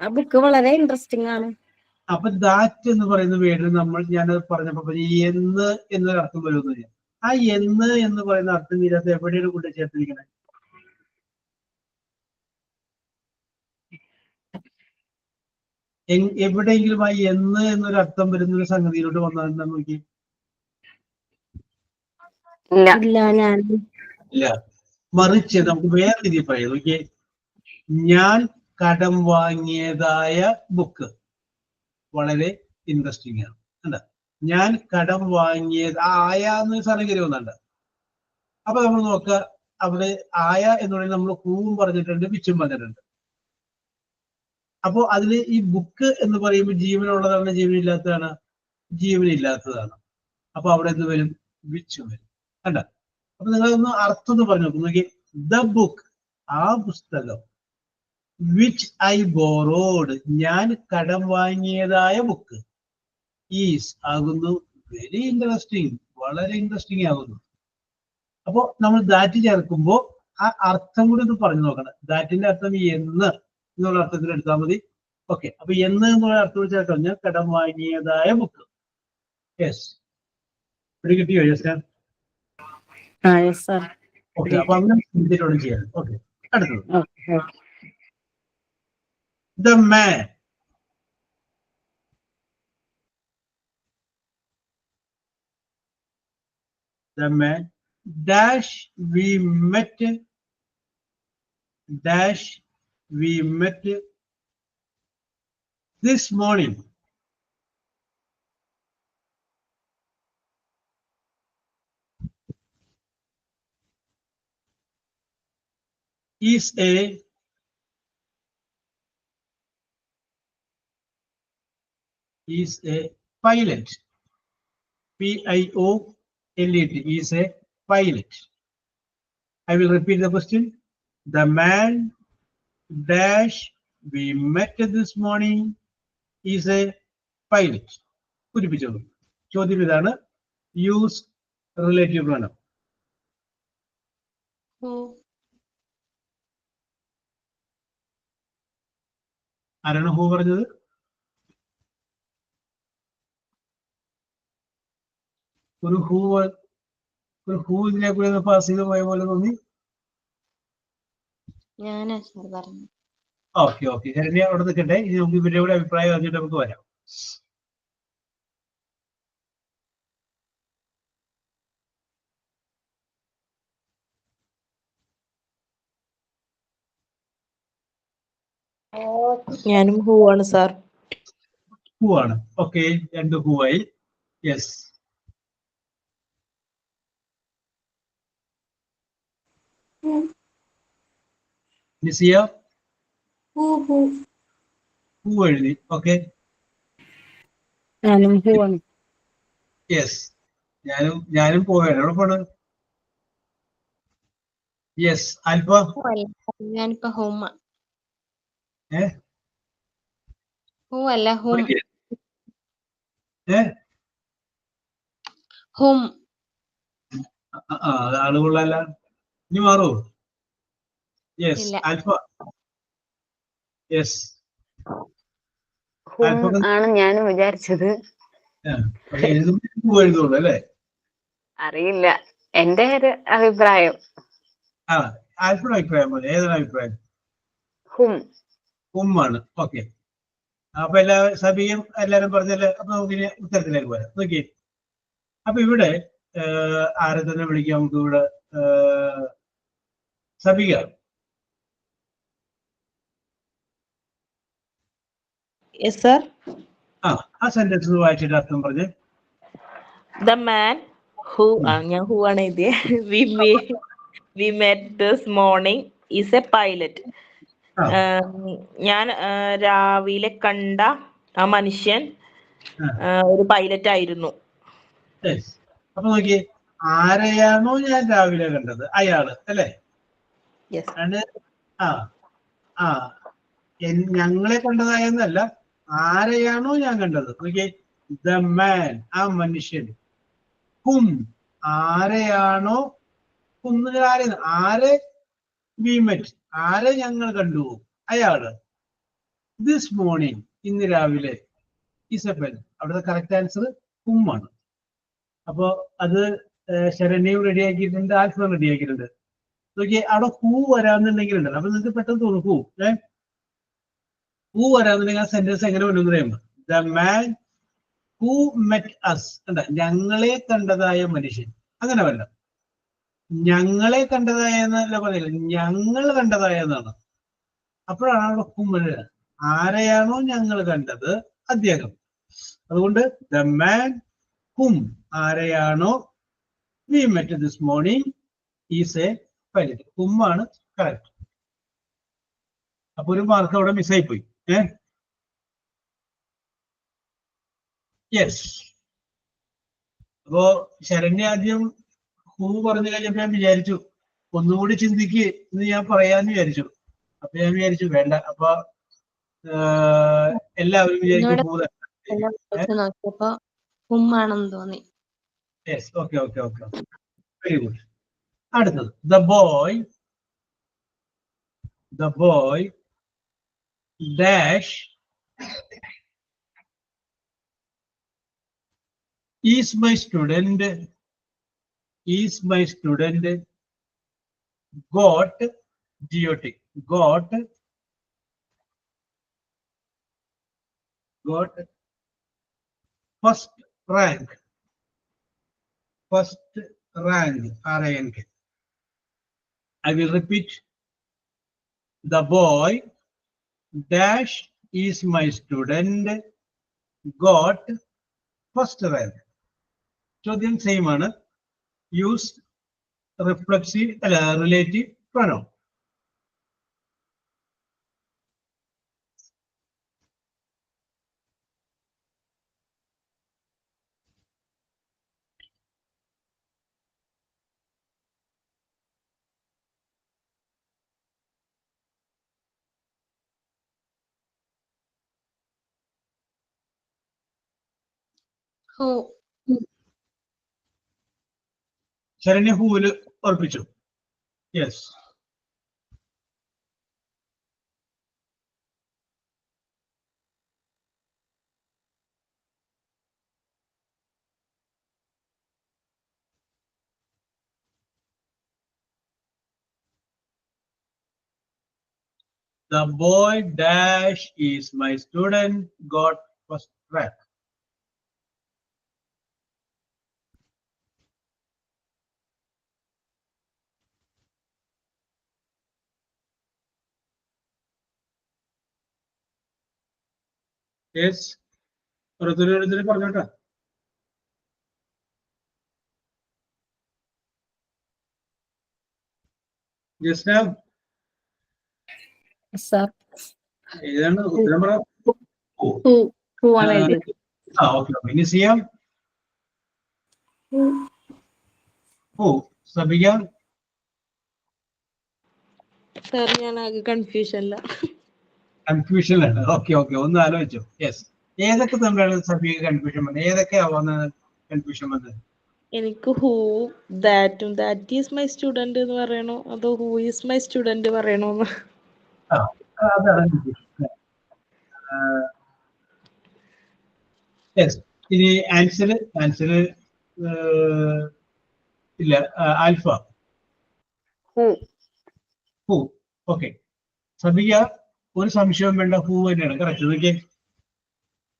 ആ ബുക്ക് വളരെ ഇൻട്രസ്റ്റിംഗ് ആണ്. അപ്പൊ ദാറ്റ് എന്ന് പറയുന്ന വേർഡ് ഞാനത് പറഞ്ഞപ്പോ എന്ന് എന്നൊരു അർത്ഥം വരുമെന്ന്. ആ എന്ന് പറയുന്ന അർത്ഥം ഇതിനകത്ത് എവിടെയാണ് കൊണ്ട് ചേർത്തിരിക്കണേ? എവിടെയെങ്കിലും ആ എന്ന് എന്നൊരു അർത്ഥം വരുന്ന ഒരു സംഗതിയിലോട്ട് വന്നാൽ എന്താ നോക്കി? ഇല്ല. മറിച്ച് നമുക്ക് വേറെ രീതിയിൽ പറയാം. നോക്കിയേ, ഞാൻ കടം വാങ്ങിയതായ ബുക്ക് വളരെ ഇൻട്രസ്റ്റിംഗ് ആണ്. അല്ല, ഞാൻ കടം വാങ്ങിയത് ആയ എന്നൊരു സാധനം വന്നുണ്ട്. അപ്പൊ നമ്മൾ നോക്കുക, അവിടെ ആയ എന്ന് പറയുന്നത് നമ്മൾ ഹൂവും പറഞ്ഞിട്ടുണ്ട്, വിച്ചും പറഞ്ഞിട്ടുണ്ട്. അപ്പോ അതില് ഈ ബുക്ക് എന്ന് പറയുമ്പോൾ ജീവനുള്ളതാണ്, ജീവനില്ലാത്തതാണ്? ജീവനില്ലാത്തതാണ്. അപ്പൊ അവിടെ എന്ത് വരും? വിച്ച് വരും. കണ്ട? അപ്പൊ നിങ്ങളൊന്ന് അർത്ഥം ഒന്ന് പറഞ്ഞു നോക്കും. നോക്കി, ദ ബുക്ക്, ആ പുസ്തകം, വിച്ച് ഐ ബോറോഡ്, ഞാൻ കടം വാങ്ങിയതായ ബുക്ക്, ഈസ് ആകുന്നു വെരി ഇൻട്രസ്റ്റിംഗ്, വളരെ ഇൻട്രസ്റ്റിംഗ് ആകുന്നു. അപ്പോ നമ്മൾ ദാറ്റ് ചേർക്കുമ്പോൾ ആ അർത്ഥം കൂടി ഒന്ന് പറഞ്ഞു നോക്കണം. ദാറ്റിന്റെ അർത്ഥം എന്ന് എന്നുള്ള അർത്ഥത്തിൽ എടുത്താൽ മതി. ഓക്കെ, അപ്പൊ എന്ന് എന്നുള്ള അർത്ഥം ചേർക്കാൻ ഞാൻ കടം വാങ്ങിയതായ ബുക്ക്. യെസ്, ഇവിടെ കിട്ടിയോ? യെസ് ഓക്കെ, അപ്പൊ അങ്ങനെ ഇതിലൂടെ ചെയ്യാം. ഓക്കെ, അടുത്തത് the man. Dash we met. this morning. Is a pilot. P-I-O-L-E-T is a pilot. I will repeat the question. The man dash we met this morning is a pilot. പൂരിപ്പിച്ചോളൂ. ചോദ്യം ഇതാണ്. Use relative pronoun. ആരാണ് who പറഞ്ഞത്? ഒരു who ഇതിനെ കൂടെ pass ചെയ്ത് പോയ പോലെ തോന്നി. ഞാനാ സാർ പറഞ്ഞു. ഓക്കെ ഓക്കെ, ശരണ്യ അവിടെ നിൽക്കട്ടെ. ഇനി നമുക്ക് ഇവരുടെ കൂടെ അഭിപ്രായം അറിഞ്ഞിട്ട് നമുക്ക് വരാം. ഞാനും ഹൂ ആണ് സാർ. ഹൂ ആണ്. ഓക്കെ, രണ്ട് ഹൂ ആയി. യെസ്, നിസിയ ഹൂ എഴുതി. ഓക്കെ, ഞാനും ഹൂ ആണ്. യെസ്, ഞാനും പോവുകയാണ്. എവിടെ പോണ്? Yes, alpha. ഞാനിപ്പോ ഹോം. ഹൂ ഏ അല്ല ഹോം. ഏ ഹോം. അത് ആളുകളല്ല. ഇനി മാറൂ. യെസ്, ഇല്ല. ആൽഫ. യെസ്, ഹും ആണ് ഞാനും വിചാരിച്ചത്. എഴുതുമ്പോ എഴുതുള്ളൂ അല്ലേ? അറിയില്ല, എന്റെ ഒരു അഭിപ്രായം ആ, ആൽഫയുടെ അഭിപ്രായം പോലെ. ഏതാണ് അഭിപ്രായം? ഹും. ഹുമ്മാണ്. ഓക്കെ, അപ്പൊ സബിയും എല്ലാരും പറഞ്ഞല്ലേ. അപ്പൊ നമുക്ക് ഇനി ഉത്തരത്തിലേക്ക് വരാം. നോക്കിയേ, അപ്പൊ ഇവിടെ ആരെ തന്നെ വിളിക്കാം നമുക്ക്. ഇവിടെ സബിക. Yes sir. ആ സെന്റൻസ് വായിച്ചിട്ട് അർത്ഥം പറഞ്ഞ്. ദ മാൻ ഹൂ, ഞാൻ ഹൂ ആണ് എഴുതിയത്. We met this morning is a pilot. ഞാൻ രാവിലെ കണ്ട ആ മനുഷ്യൻ ഒരു പൈലറ്റ് ആയിരുന്നു. അപ്പൊ നോക്കിയേ, ആരെയാണോ ഞാൻ രാവിലെ കണ്ടത് അയാള് അല്ലേ? ഞങ്ങളെ കണ്ടതായെന്നല്ല, ആരെയാണോ ഞാൻ കണ്ടത്. നോക്കിയേ, ദ മാൻ, ആ മനുഷ്യൻ. ഹും, ആരെയാണോ, ആരെ വി മെറ്റ്, ആരെ ഞങ്ങൾ കണ്ടു, അയാള്. ദിസ് മോർണിംഗ്, ഇന്ന് രാവിലെ. Is a pilot. അവിടുത്തെ കറക്റ്റ് ആൻസർ ഹുമ്മാണ്. അപ്പൊ അത് ശരണ്യയും റെഡിയാക്കിയിട്ടുണ്ട്, ആൽഫയും റെഡിയാക്കിയിട്ടുണ്ട്. നോക്കിയേ, അവിടെ ഹൂ വരാന്നുണ്ടെങ്കിൽ ഉണ്ടല്ലോ. അപ്പൊ നിങ്ങൾക്ക് പെട്ടെന്ന് തോന്നും ഹൂ വരാന്നുണ്ടെങ്കിൽ ആ സെന്റൻസ് എങ്ങനെ വരും എന്ന് പറയുമ്പോൾ, the man who met us. ഞങ്ങളെ കണ്ടതായ മനുഷ്യൻ. അങ്ങനെ വല്ല ഞങ്ങളെ കണ്ടതായ എന്നല്ല പറയില്ല, ഞങ്ങൾ കണ്ടതായ എന്നാണ്. അപ്പോഴാണ് അവിടെ ഹും വരിക. ആരെയാണോ ഞങ്ങൾ കണ്ടത് അദ്ദേഹം. അതുകൊണ്ട് ദ മാൻ ഹും, ആരെയാണോ we met this morning is a pilot. ഹുമ്മാണ് കറക്റ്റ്. അപ്പൊ ഒരു മാർക്ക് അവിടെ മിസ്സായി പോയി. യെസ്, അപ്പോ ശരണ്യ ആദ്യം ഹൂ പറഞ്ഞു കഴിഞ്ഞപ്പോ ഞാൻ വിചാരിച്ചു ഒന്നുകൂടി ചിന്തിക്ക് എന്ന് ഞാൻ പറയാന്ന് വിചാരിച്ചു. അപ്പൊ ഞാൻ വിചാരിച്ചു വേണ്ട. അപ്പൊ എല്ലാവരും വിചാരിക്കും ഹൂ. നോക്കിയപ്പോ ഹുമ്മാണെന്ന് തോന്നി. Yes, okay okay okay, very good. അടുത്തത്, the boy dash is my student got first rank, rank. I will repeat. The boy dash is my student got first rank. ചോദ്യം സെയിം ആണ്. യൂസ് റിഫ്ലക്സീവ് അല്ല relative pronoun. Who? Saranya ഹൂവില് ഉറപ്പിച്ചു. Yes. The boy dash is my student got first rank. Yes. ഓരോരുത്തരും പറഞ്ഞോട്ടെ. Jasna Sir. ഏതാണ് ഉത്തരം പറ. Who ആണ് എഴുതിയത്? ഓക്കെ. ഇനി ചെയ്യാം. ഓ സബിക. സാർ ഞാൻ ആകെ കൺഫ്യൂഷനിലാണ്. ഓക്കെ. ഒന്ന് ആലോചിച്ചോ. യെസ്. ഏതൊക്കെ തമ്മിലാണ് സബിക കൺഫ്യൂഷൻ വന്നത്? ഏതൊക്കെ ആവാന്ന് കൺഫ്യൂഷൻ വന്നത്? എനിക്ക് ഹൂ ദാറ്റും ദാറ്റ് ഈസ് മൈ സ്റ്റുഡന്റ് എന്ന് പറയണോ അതോ ഹൂ ഈസ് മൈ സ്റ്റുഡന്റ് പറയണോന്ന്? അതാണ് യെസ്. ഇനി ആൻസർ ഇല്ല. ആൽഫ. ഹൂ. ഓക്കെ. സബിക ഒരു സംശയവും വേണ്ട, ഹൂ തന്നെയാണ് കറക്റ്റ്. നോക്കിയേ.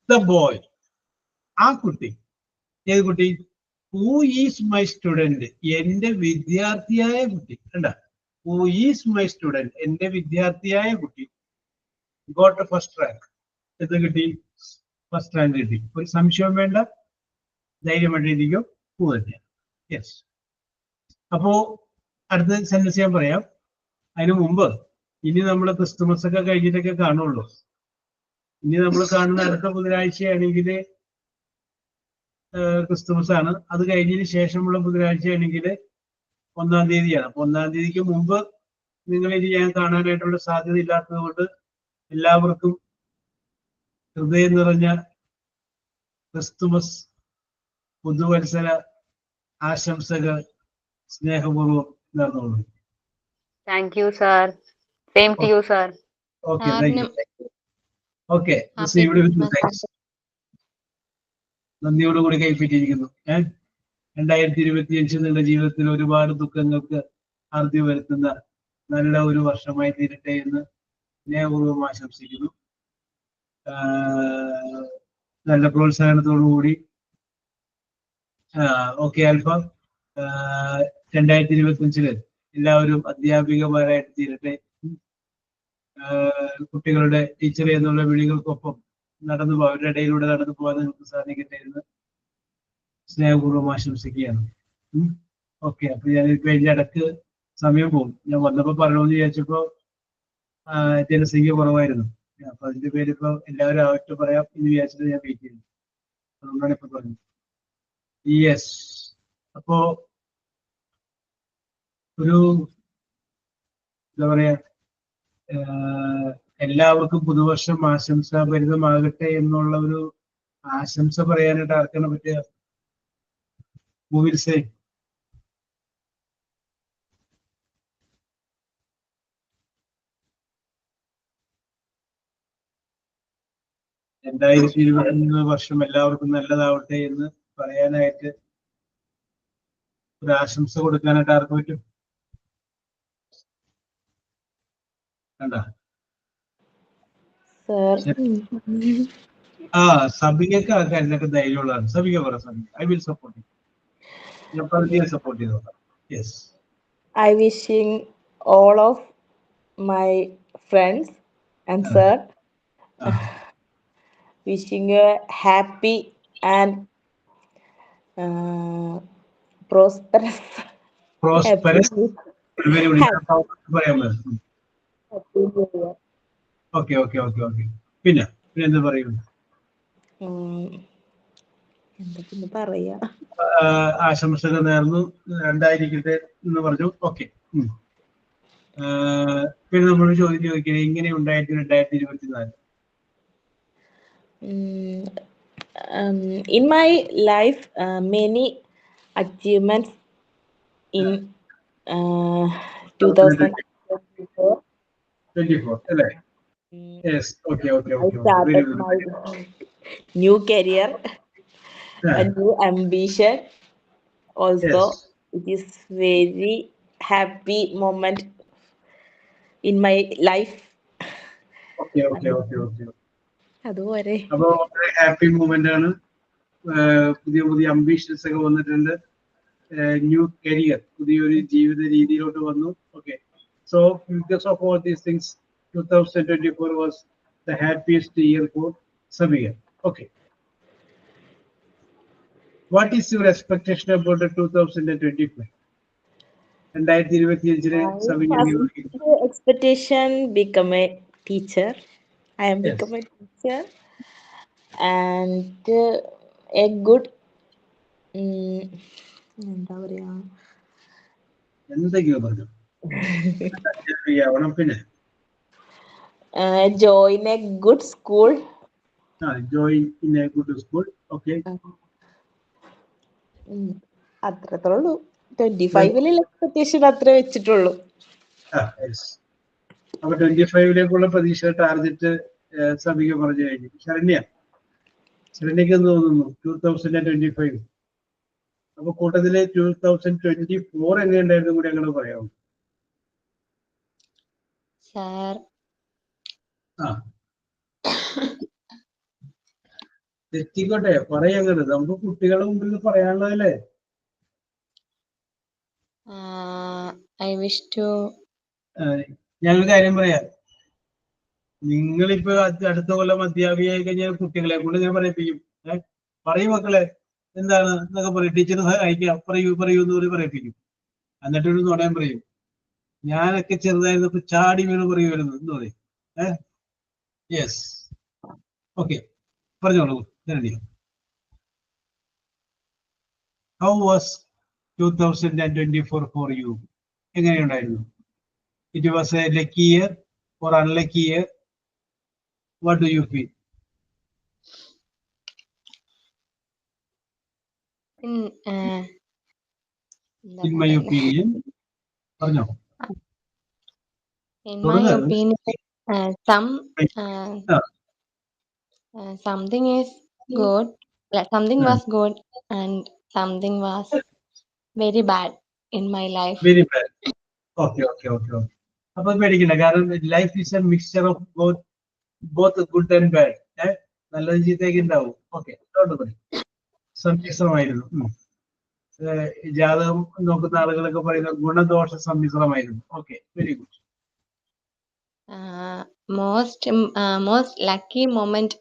ദ ബോയ്, ആ കുട്ടി. ഏത് കുട്ടി? ഹൂ ഈസ് മൈ സ്റ്റുഡന്റ്, എന്റെ വിദ്യാർത്ഥിയായ കുട്ടി. കണ്ട, ഹൂ ഈസ് മൈ സ്റ്റുഡന്റ്, എന്റെ വിദ്യാർത്ഥിയായ കുട്ടി. Got first rank. എന്ത് കിട്ടി? ഫസ്റ്റ് റാങ്ക് കിട്ടി. ഒരു സംശയവും വേണ്ട, ധൈര്യമായിട്ട് ഇരിക്കും. ഹൂ തന്നെയാണ്. യെസ്. അപ്പോ അടുത്ത സെന്റൻസ് ഞാൻ പറയാം. അതിനു മുമ്പ് ഇനി നമ്മൾ ക്രിസ്തുമസ് ഒക്കെ കഴിഞ്ഞിട്ടൊക്കെ കാണുള്ളൂ. ഇനി നമ്മൾ കാണുന്ന അടുത്ത ബുധനാഴ്ചയാണെങ്കിൽ ക്രിസ്തുമസ് ആണ്. അത് കഴിഞ്ഞതിന് ശേഷമുള്ള ബുധനാഴ്ചയാണെങ്കിൽ 1-ാം തീയതിയാണ്. അപ്പൊ 1-ാം തീയതിക്ക് മുമ്പ് നിങ്ങൾ ഇനി ഞാൻ കാണാനായിട്ടുള്ള സാധ്യത ഇല്ലാത്തത് കൊണ്ട് എല്ലാവർക്കും ഹൃദയം നിറഞ്ഞ ക്രിസ്തുമസ് പുതുവത്സര ആശംസകൾ സ്നേഹപൂർവ്വം നേർന്നോളൂ. Thank you, sir. Same to you, sir. Okay. Thank you. Okay. നന്ദിയോടുകൂടി കൈപ്പറ്റിയിരിക്കുന്നു. 2025 നിങ്ങളുടെ ജീവിതത്തിൽ ഒരുപാട് ദുഃഖങ്ങൾക്ക് അറുതി വരുത്തുന്ന നല്ല ഒരു വർഷമായി തീരട്ടെ എന്ന് സ്നേഹപൂർവ്വം ആശംസിക്കുന്നു. നല്ല പ്രോത്സാഹനത്തോടുകൂടി. ഓക്കെ ആൽഫ, 2025 എല്ലാവരും അധ്യാപികമാരായിട്ട് തീരട്ടെ. കുട്ടികളുടെ ടീച്ചർ എന്നുള്ള വിളികൾക്കൊപ്പം അവരുടെ ഇടയിലൂടെ നടന്നു പോകാൻ നിങ്ങൾക്ക് സാധിക്കട്ടെ എന്ന് സ്നേഹപൂർവ്വം ആശംസിക്കുകയാണ്. ഓക്കെ. അപ്പൊ ഞാനിപ്പോ അതിന്റെ ഇടക്ക് സമയം പോകും. ഞാൻ വന്നപ്പോ പറയണമെന്ന് വിചാരിച്ചപ്പോ ജനസംഖ്യ കുറവായിരുന്നു. അപ്പൊ അതിന്റെ പേര് ഇപ്പൊ എല്ലാവരും ആയിട്ട് പറയാം എന്ന് വിചാരിച്ചിട്ട് ഞാൻ വെയിറ്റ് ചെയ്യുന്നു. അതുകൊണ്ടാണ് ഇപ്പൊ പറഞ്ഞത്. യെസ്. അപ്പോ ഒരു എന്താ പറയാ, എല്ലാവർക്കും പുതുവർഷം ആശംസാഭരിതമാകട്ടെ എന്നുള്ള ഒരു ആശംസ പറയാനായിട്ട് ആർക്കാണ് പറ്റുക? മൂവിൽസേ. വർഷം എല്ലാവർക്കും നല്ലതാവട്ടെ എന്ന് പറയാനായിട്ട് ഒരു ആശംസ കൊടുക്കാനായിട്ട് ആർക്ക് പറ്റും? കണ്ട സബികക്ക് ആ കാര്യത്തിലൊക്കെ ധൈര്യമുള്ളതാണ്. സബിക പറ. Sabika, I will support you. Support ചെയ്തോളാം. Yes. I wishing all of my friends and sir wishing a happy and prosperous prosperous happy very good. happy പറയാൻ മതി. new year. Okay okay okay okay. പിന്നെ എന്ത് പറയുന്നു? എന്താ പിന്നെ പറയാ? ആശംസകൾ നേർന്നു, രണ്ടായിരിക്കട്ടെ എന്ന് പറഞ്ഞു. ഓക്കെ. പിന്നെ നമ്മൾ ചോദ്യം ചോദിക്കുന്നത് എങ്ങനെ ഉണ്ടായിരുന്നു 2024? In my life, many achievements in 2024. 24 അല്ലേ? Yes. Okay okay I okay okay. Very started good. my new career, a new ambition. Also, yes. it is very happy moment in my life. Okay okay okay okay. അതുപോലെ അപ്പൊ happy moment ആണ്. പുതിയ പുതിയ ambitions ഒക്കെ വന്നിട്ടുണ്ട്. New career, പുതിയൊരു ജീവിത രീതിയിലോട്ട് വന്നു. Okay. So because of all these things 2024 was the happiest year for Samiya. Okay. What is your expectation about 2025? 2025 Samiya first expectation become a teacher. I am Yes. become a teacher and a good എന്താ പറയാ എന്തെങ്കിലും പറഞ്ഞു ആവണം. പിന്നെ join a good school. join in a good school. Okay. അത്രേ ഉള്ളൂ. 25 expectation അത്ര വെച്ചിട്ടുള്ളൂ. Yes. അപ്പൊ 25 പ്രതീക്ഷ ടാർഗറ്റ് സമിക പറഞ്ഞു കഴിഞ്ഞു. ശരണ്യക്ക് എന്ത് തോന്നുന്നു 2025? അപ്പൊ കൂട്ടത്തില് 2024 എങ്ങനെയുണ്ടായിരുന്നു കൂടി അങ്ങനെ പറയാമോ? സാർ തെറ്റിക്കോട്ടെ, പറയങ്ങനെ. നമുക്ക് കുട്ടികളുടെ മുമ്പിൽ പറയാനുള്ളതല്ലേ. ഐ വിഷ് ടു ഞാനൊരു കാര്യം പറയാം. നിങ്ങളിപ്പോ അടുത്ത കൊല്ലം അധ്യാപികയായി കഴിഞ്ഞാൽ കുട്ടികളെ കൊണ്ട് ഞാൻ പറയിപ്പിക്കും. പറയും മക്കളെ എന്താണ് എന്നൊക്കെ പറയും. ടീച്ചർ അയക്കാം, പറയൂ എന്ന് പറയിപ്പിക്കും. എന്നിട്ടൊരു നുണയം പറയും. ഞാനൊക്കെ ചെറുതായിരുന്നപ്പോ ചാടി വീണ് പറയുമായിരുന്നു എന്ന് പറയും. യെസ്. ഓക്കെ, പറഞ്ഞോളൂ. How was 2024 for you? എങ്ങനെയുണ്ടായിരുന്നു? It was a lucky year or unlucky year? What do you feel? In my opinion, പറഞ്ഞോ. In my opinion, something is good, something was good, and something was very bad in my life. Very bad. Okay. അപ്പൊ പേടിക്കണ്ട. കാരണം life is a mixture of both good and bad. നല്ലത് ചീത്തയൊക്കെ ഉണ്ടാവും. Okay, സമ്മിശ്രമായിരുന്നു. ജാതകം നോക്കുന്ന ആളുകളൊക്കെ പറയുന്ന ഗുണദോഷ സമ്മിശ്രമായിരുന്നു. Okay, very good. Most lucky moment,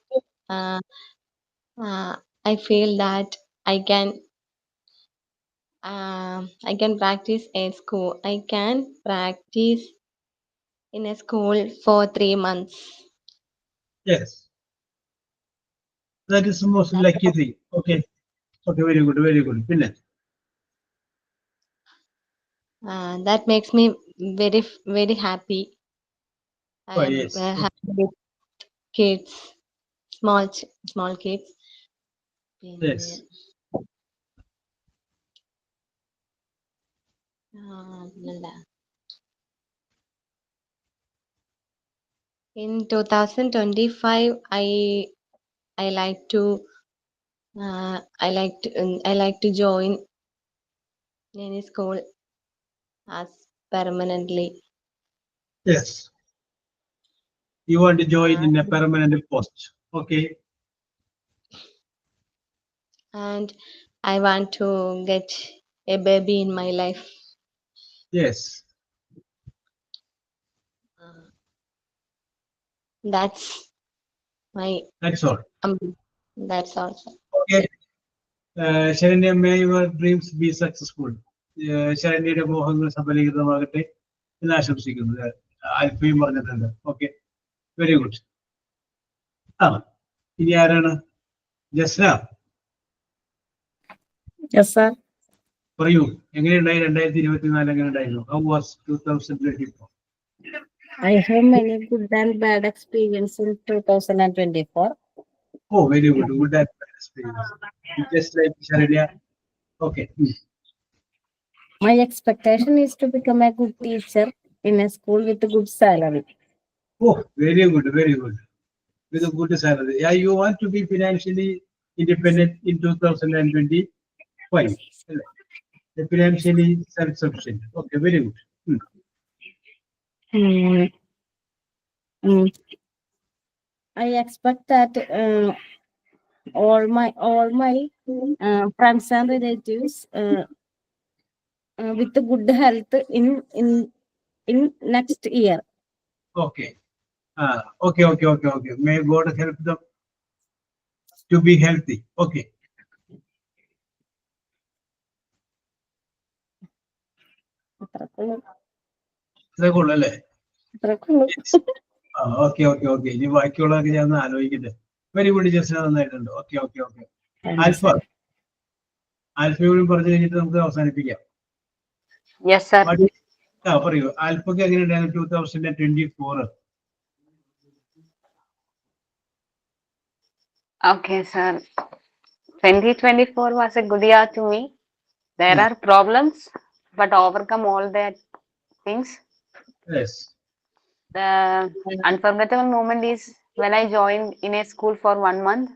I feel that I can practice at school. I can practice in a school for 3 months. Yes, that is the most lucky thing. Okay, very good. പിന്നെ that makes me very, very happy. I am yes. happy with kids, small kids. Yes. In 2025, I like to join any school as permanently. Yes. You want to join in a permanent post. Okay. And I want to get a baby in my life. Yes. That's That's all. That's all, sir. Okay. Sharanya, may your dreams be successful. ശരണ്യയുടെ മോഹങ്ങൾ സഫലീകൃതമാകട്ടെ എന്ന് ആശംസിക്കുന്നു. ആൽഫയും പറഞ്ഞിട്ടുണ്ട്. Okay, very good. ഇനി ആരാണ്? Jasna, Yes, sir. പറയൂ, എങ്ങനെയുണ്ടായി 2024? എങ്ങനെ ഉണ്ടായിരുന്നു? How was 2024? I have many good and bad experience in 2024. Oh, very good. Good and bad experience. Just like Sharanya. Okay. My expectation is to become a good teacher in a school with a good salary. Oh, very good, very good. With a good salary. Yeah, you want to be financially independent in 2025. Financially self-sufficient. Okay, very good. I expect that all my friends and relatives with a good health in next year. Okay. Okay. May God help them to be healthy. Okay. ഇത്രയൊക്കെ okay. ഇനി ബാക്കിയുള്ളതൊക്കെ ഞാൻ ഒന്ന് ആലോചിക്കട്ടെ. Very good Jasna, നന്നായിട്ടുണ്ട്. Okay. ആൽഫയോടും പറഞ്ഞു കഴിഞ്ഞിട്ട് നമുക്ക് അവസാനിപ്പിക്കാം. Yes, sir. പറയൂ, ആൽഫക്ക് എങ്ങനെയുണ്ടായിരുന്നു 2024? Okay, sir. 2024 was a good year to me. There are problems, but overcome all that things. Yes. The unforgettable moment is when I joined in a school for 1 month.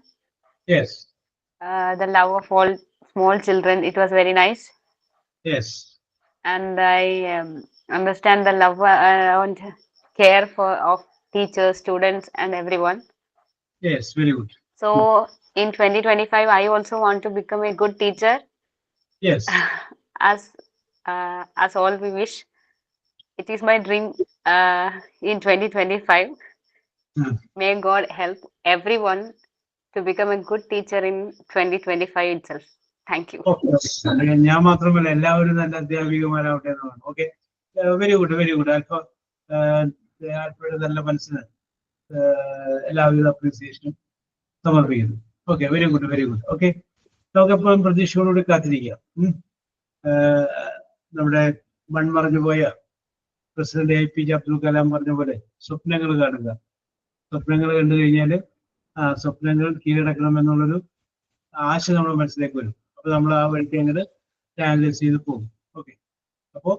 Yes. The love of all small children, it was very nice. Yes. And I understand the love and care of teachers, students, and everyone. Yes, very good. So in 2025, I also want to become a good teacher. Yes. As all we wish. It is my dream in 2025. May God help everyone to become a good teacher in 2025 itself. Thank you. ഞാൻ മാത്രമല്ല, എല്ലാവരും നല്ല അധ്യാപികമാരാവട്ടെ എന്നാണ്. Okay, very good. ആൽഫയുടെ നല്ല മനസ്സിന് എല്ലാവിധ അപ്രീസിയേഷനും സമർപ്പിക്കുന്നു. Okay, very good. ഓക്കെ, നമുക്കെപ്പോഴും പ്രതീക്ഷയോടുകൂടി കാത്തിരിക്കാം. നമ്മുടെ മൺമറഞ്ഞു പോയ പ്രസിഡന്റ് APJ അബ്ദുൽ കലാം പറഞ്ഞ പോലെ സ്വപ്നങ്ങൾ കാണുക. സ്വപ്നങ്ങൾ കണ്ടു കഴിഞ്ഞാൽ ആ സ്വപ്നങ്ങൾ കീഴടക്കണം എന്നുള്ളൊരു ആശ നമ്മുടെ മനസ്സിലേക്ക് വരും. അപ്പൊ നമ്മൾ ആ വഴിക്ക് അങ്ങനെ ചാനലൈസ് ചെയ്ത് പോകും. ഓക്കെ, അപ്പോ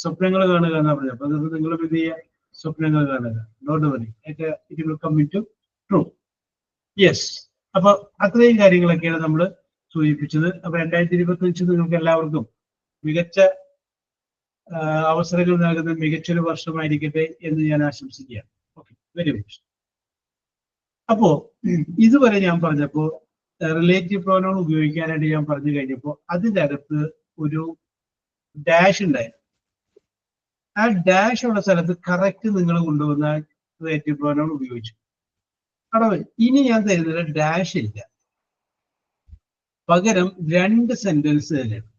സ്വപ്നങ്ങൾ കാണുക എന്നാ പറഞ്ഞത്. അപ്പൊ നിങ്ങളും എന്ത് ചെയ്യുക? സ്വപ്നങ്ങൾ കാണുക. Don't worry, it will come into true. Yes. അപ്പൊ അത്രയും കാര്യങ്ങളൊക്കെയാണ് നമ്മൾ സൂചിപ്പിച്ചത്. അപ്പൊ 2025 നിങ്ങൾക്ക് എല്ലാവർക്കും മികച്ച അവസരങ്ങൾ നൽകുന്ന മികച്ചൊരു വർഷമായിരിക്കട്ടെ എന്ന് ഞാൻ ആശംസിക്കുകയാണ്. Okay, very good. അപ്പോ ഇതുവരെ ഞാൻ പറഞ്ഞപ്പോ റിലേറ്റീവ് പ്രോനൗൺ ഉപയോഗിക്കാനായിട്ട് ഞാൻ പറഞ്ഞു കഴിഞ്ഞപ്പോൾ അതിൻ്റെ അകത്ത് ഒരു ഡാഷ് ഉണ്ടായിരുന്നു. ആ ഡാഷ് ഉള്ള സ്ഥലത്ത് കറക്റ്റ് നിങ്ങൾ കൊണ്ടുവന്ന റിലേറ്റീവ് പ്രോനൗൺ ഉപയോഗിച്ചു. അവിടെ ഇനി ഞാൻ തരുന്നത് ഡാഷ് ഇല്ല, പകരം 2 സെന്റൻസ് തന്നെയാണ്.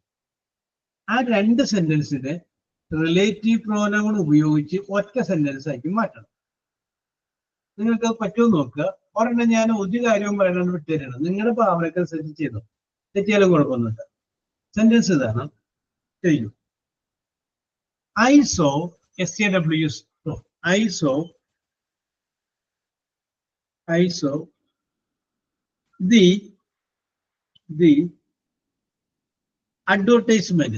ആ 2 സെന്റൻസിനെ റിലേറ്റീവ് പ്രോനൗൺ ഉപയോഗിച്ച് ഒറ്റ സെന്റൻസ് ആക്കി മാറ്റണം. നിങ്ങൾക്ക് പറ്റുമെന്ന് നോക്കുക. ഒരെണ്ണം ഞാൻ ഒരു കാര്യവും പറയണമെന്ന് വിട്ടുതരണം. നിങ്ങളുടെ ഭാവനയ്ക്ക് അനുസരിച്ച് ചെയ്തു, തെറ്റിയാലും കുഴപ്പമൊന്നുമില്ല. സെന്റൻസ് ഇതാണ്. ചെയ്യൂ. I saw SAW. I saw the advertisement.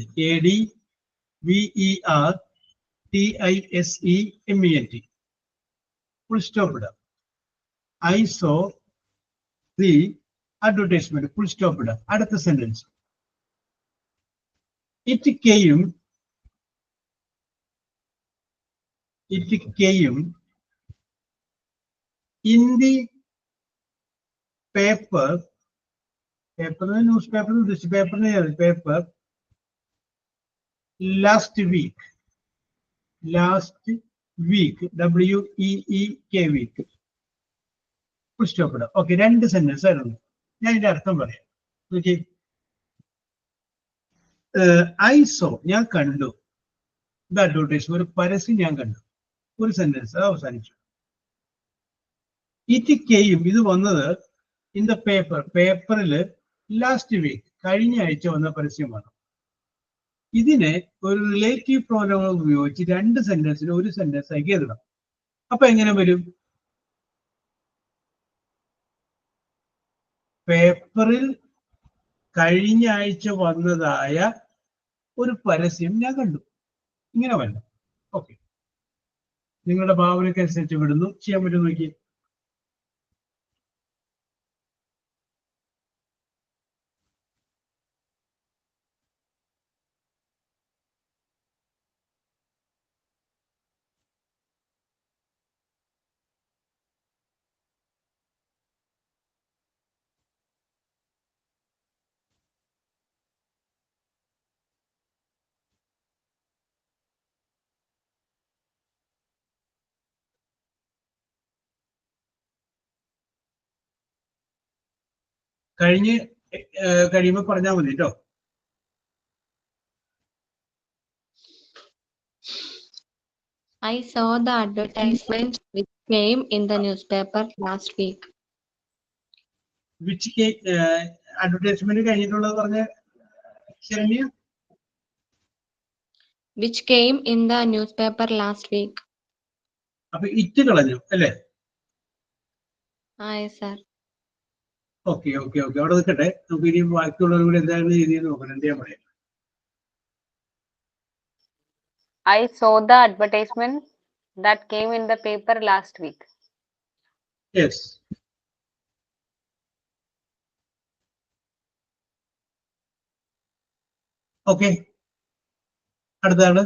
ADVERTISEMENT. Full stop. I saw the advertisement. Full stop. അടുത്ത sentence. It came in the paper, newspaper, this paper, last week, WEEK, week. Full stop ഇടാം. Okay, 2 sentence ആയിരുന്നു. ഞാൻ ഇതിന്റെ അർത്ഥം പറയാം. Okay, I so ഞാൻ കണ്ടു, the advertisement ഒരു പരസ്യം ഞാൻ കണ്ടു. ഒരു സെന്റൻസ്, അത് അവസാനിച്ചു. ഇറ്റ് കെയും ഇത് വന്നത് ഇൻ ദ പേപ്പർ, പേപ്പറിൽ ലാസ്റ്റ് വീക്ക് കഴിഞ്ഞ ആഴ്ച വന്ന പരസ്യമാണ്. ഇതിനെ ഒരു റിലേറ്റീവ് പ്രോനൗൺ ഉപയോഗിച്ച് 2 സെന്റൻസിന് ഒരു സെന്റൻസ് ആക്കി എഴുതണം. അപ്പൊ എങ്ങനെ വരും? പേപ്പറിൽ കഴിഞ്ഞ ആഴ്ച വന്നതായ ഒരു പരസ്യം ഞാൻ കണ്ടു. ഇങ്ങനെ വരണം. ഓക്കെ, നിങ്ങളുടെ ഭാവനയ്ക്ക് അനുസരിച്ച് വിടുന്നു. ചെയ്യാൻ പറ്റും നോക്കി. കഴിയുമ്പോ പറഞ്ഞാൽ മതി കേട്ടോ. I saw the advertisement which came in the newspaper last week. Which advertisement കഴിഞ്ഞിട്ടുള്ളത് പറഞ്ഞ Saranya? Which came in the newspaper last week. അപ്പൊ ഇറ്റ് കളഞ്ഞു അല്ലേ? Yes, sir. Okay okay okay, അവിടെ നിൽക്കട്ടെ. നമുക്ക് ഇനി ബാക്കിയുള്ളവർ കൂടി എന്താണ് ചെയ്ത് നോക്കണം. എന്ത് ചെയ്യാൻ പറയാം? I saw the advertisement that came in the paper last week. Yes. Okay, അടുത്താണ്.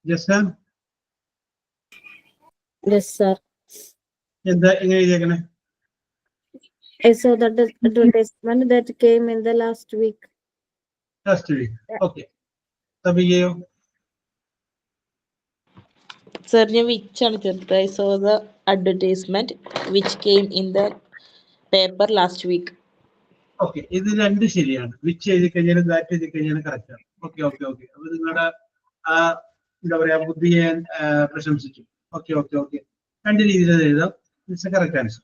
ജസ്സാൻ Yes, sir. എന്താ ഇങ്ങനെ എഴുതിയേക്കണേ? I saw the advertisement that came in the last week. Last week. Okay, തബികയോ? സർ ഞാൻ വിച്ചാണ് ചേർത്തത്. I saw the advertisement which came in the paper last week. Okay, ഇത് 2 ശരിയാണ്. Which എഴുതി കഴിഞ്ഞാലും ദാറ്റ് എഴുതി കഴിഞ്ഞാലും കറക്റ്റ് ആണ്. ഓക്കെ ഓക്കെ ഓക്കെ, അപ്പൊ നിങ്ങളുടെ ആ എന്താ പറയാ ബുദ്ധിയെ ഞാൻ പ്രശംസിച്ചു. ഓക്കെ ഓക്കെ ഓക്കെ, 2 രീതിയിൽ അത് എഴുതാം. It's correct answer.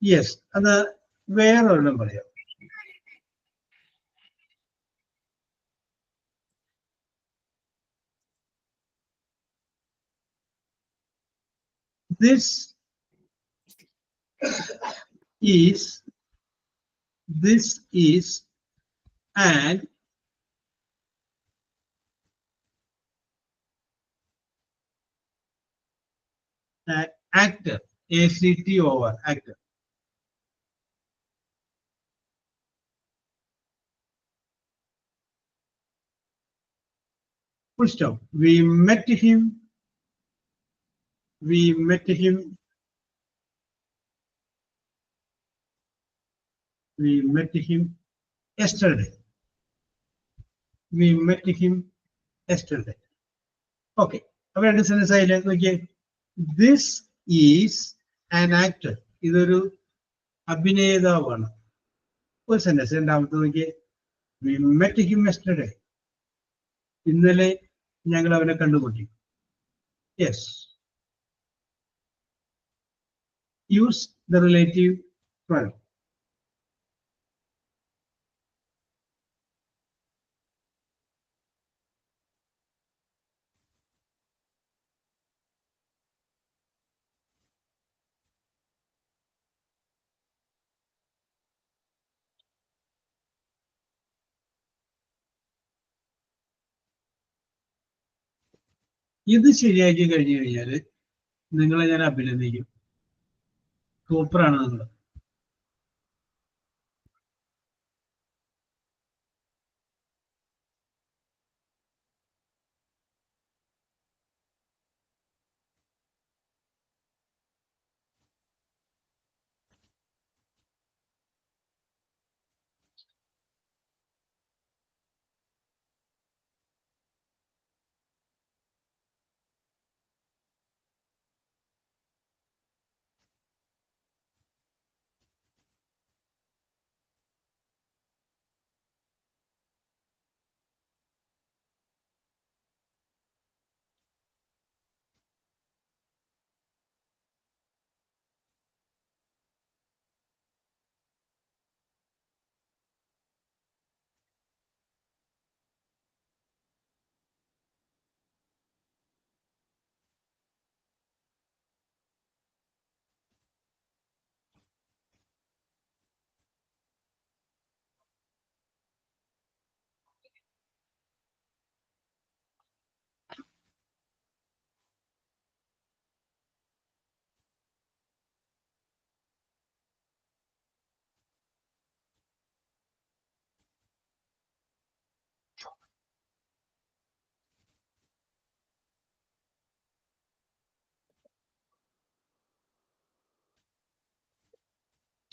യെസ്, അത് വേറെ ഒരെണ്ണം പറയാം. This is an actor, ACTOR, actor. Full stop. We met him yesterday. Okay, അപ്പൊ 2 സെന്റൻസ് ആയില്ലേ? നോക്കിയേ, ദിസ് ഈസ് ആൻ ആക്ടർ, ഇതൊരു അഭിനേതാവാണ്. ഒരു സെന്റൻസ്. രണ്ടാമത്തെ നോക്കിയേ, വി മെറ്റ് ഹിം യെസ്റ്റർഡേ, ഇന്നലെ ഞങ്ങൾ അവനെ കണ്ടുമുട്ടി. Yes, use the relative pronoun. ഇത് ശരിയാക്കി കഴിഞ്ഞു കഴിഞ്ഞാൽ നിങ്ങളെ ഞാൻ അഭിനന്ദിക്കും. സൂപ്പറാണ് നിങ്ങൾ.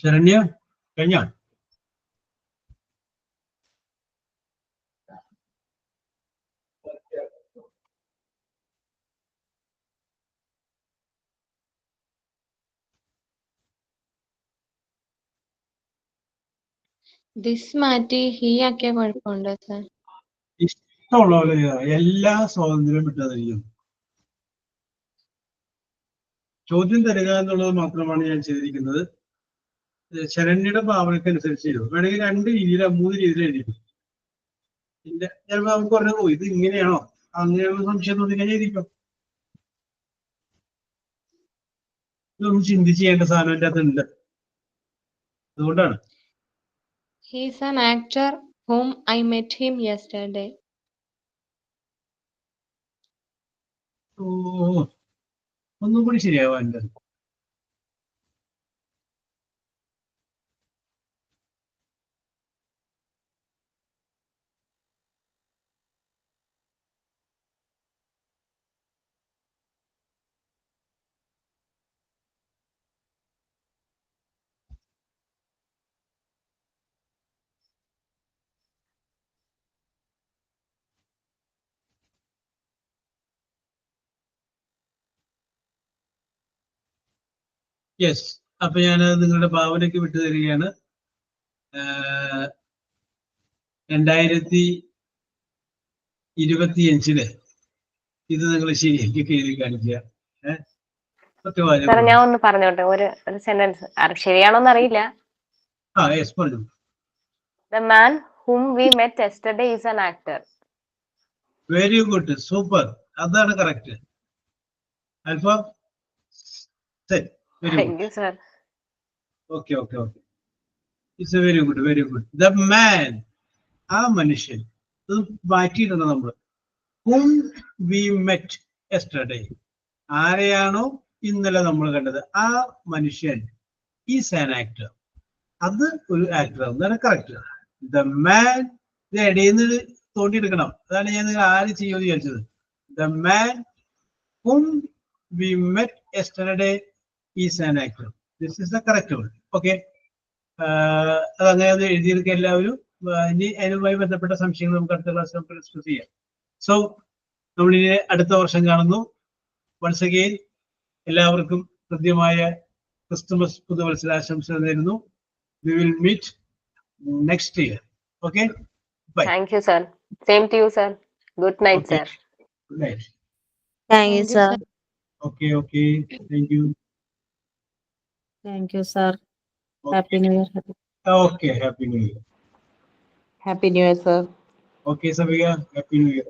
ശരണ്യ കഴിഞ്ഞ ദിസ് മാറ്റി ഹീ ആക്കിയ കുഴപ്പമുണ്ടോ സർ? ഇഷ്ടമുള്ള പോലെ ചെയ്താ. എല്ലാ സ്വാതന്ത്ര്യം വിട്ടതിരിക്കും. ചോദ്യം തരിക എന്നുള്ളത് മാത്രമാണ് ഞാൻ ചെയ്തിരിക്കുന്നത്. ശരണ്യയുടെ ഭാവനക്കനുസരിച്ച് ചെയ്തു. വേണമെങ്കിൽ 2 രീതിയിലോ 3 രീതിയിലോ എഴുതിക്കും. പിന്നെ ചിലപ്പോൾ നമുക്ക് പറഞ്ഞു ഇത് ഇങ്ങനെയാണോ അങ്ങനെയാണോ സംശയം തോന്നി കഴിഞ്ഞാൽ എഴുതിക്കും. ഇതൊന്നും ചിന്തിച്ച് ചെയ്യേണ്ട സാധനം എൻ്റെ അകത്തുണ്ട്. അതുകൊണ്ടാണ്. He is an actor whom I met him yesterday. ഓ ഒന്നും കൂടി ശരിയാവാൻ. യെസ്, അപ്പൊ ഞാൻ നിങ്ങളുടെ ഭാവനയ്ക്ക് വിട്ടു തരികയാണ്. 2025 ഇത് നിങ്ങൾ ശരിയാക്കി എഴുതി കാണിക്കുക. സാർ ഞാൻ ഒന്ന് പറഞ്ഞോട്ടെ, ഒരു സെന്റൻസ് ശരിയാണോന്ന് അറിയില്ല. യെസ് പറഞ്ഞു. The man whom we met yesterday is an actor. Very good, super, അതാണ് correct. Alfa set. Thank you, sir. Okay. It's a very good. The man, ആ മനുഷ്യൻ, ഇത് മാറ്റിയിട്ടുണ്ട് നമ്മൾ. Whom we met yesterday, ആരെയാണോ ഇന്നലെ നമ്മൾ കണ്ടത് ആ മനുഷ്യൻ is an actor. അത് ഒരു ആക്ടർ, അതാണ് കറക്റ്റ്. The man, ഇത് ഇടയിൽ നിന്ന് തോണ്ടിയെടുക്കണം. അതാണ് ഞാൻ നിങ്ങൾ ആര് ചെയ്യുമെന്ന് വിചാരിച്ചത്. The man whom we met yesterday is an actor. This is the correct word. Okay. അതങ്ങനെ അത് എഴുതിയെടുക്കുക എല്ലാവരും. ഇനി അതിനുമായി ബന്ധപ്പെട്ട സംശയങ്ങൾ നമുക്ക് അടുത്ത ക്ലാസ്സിൽ നമുക്ക് ഡിസ്കസ് ചെയ്യാം. സോ നമ്മളിനി അടുത്ത വർഷം കാണുന്നു. വൺസ് അഗെയിൻ എല്ലാവർക്കും കൃത്യമായ ക്രിസ്തുമസ് പുതുവത്സരാശംസകൾ നേരുന്നു. We will meet next year. Okay. Bye. Thank you, sir. Same to you, sir. Good night, Okay. sir. Good night. Thank you, sir. Okay. Thank you. Thank you, sir. Okay. Happy New Year. Okay. Happy New Year. Happy New Year, sir. Okay, Sabiga. Happy New Year.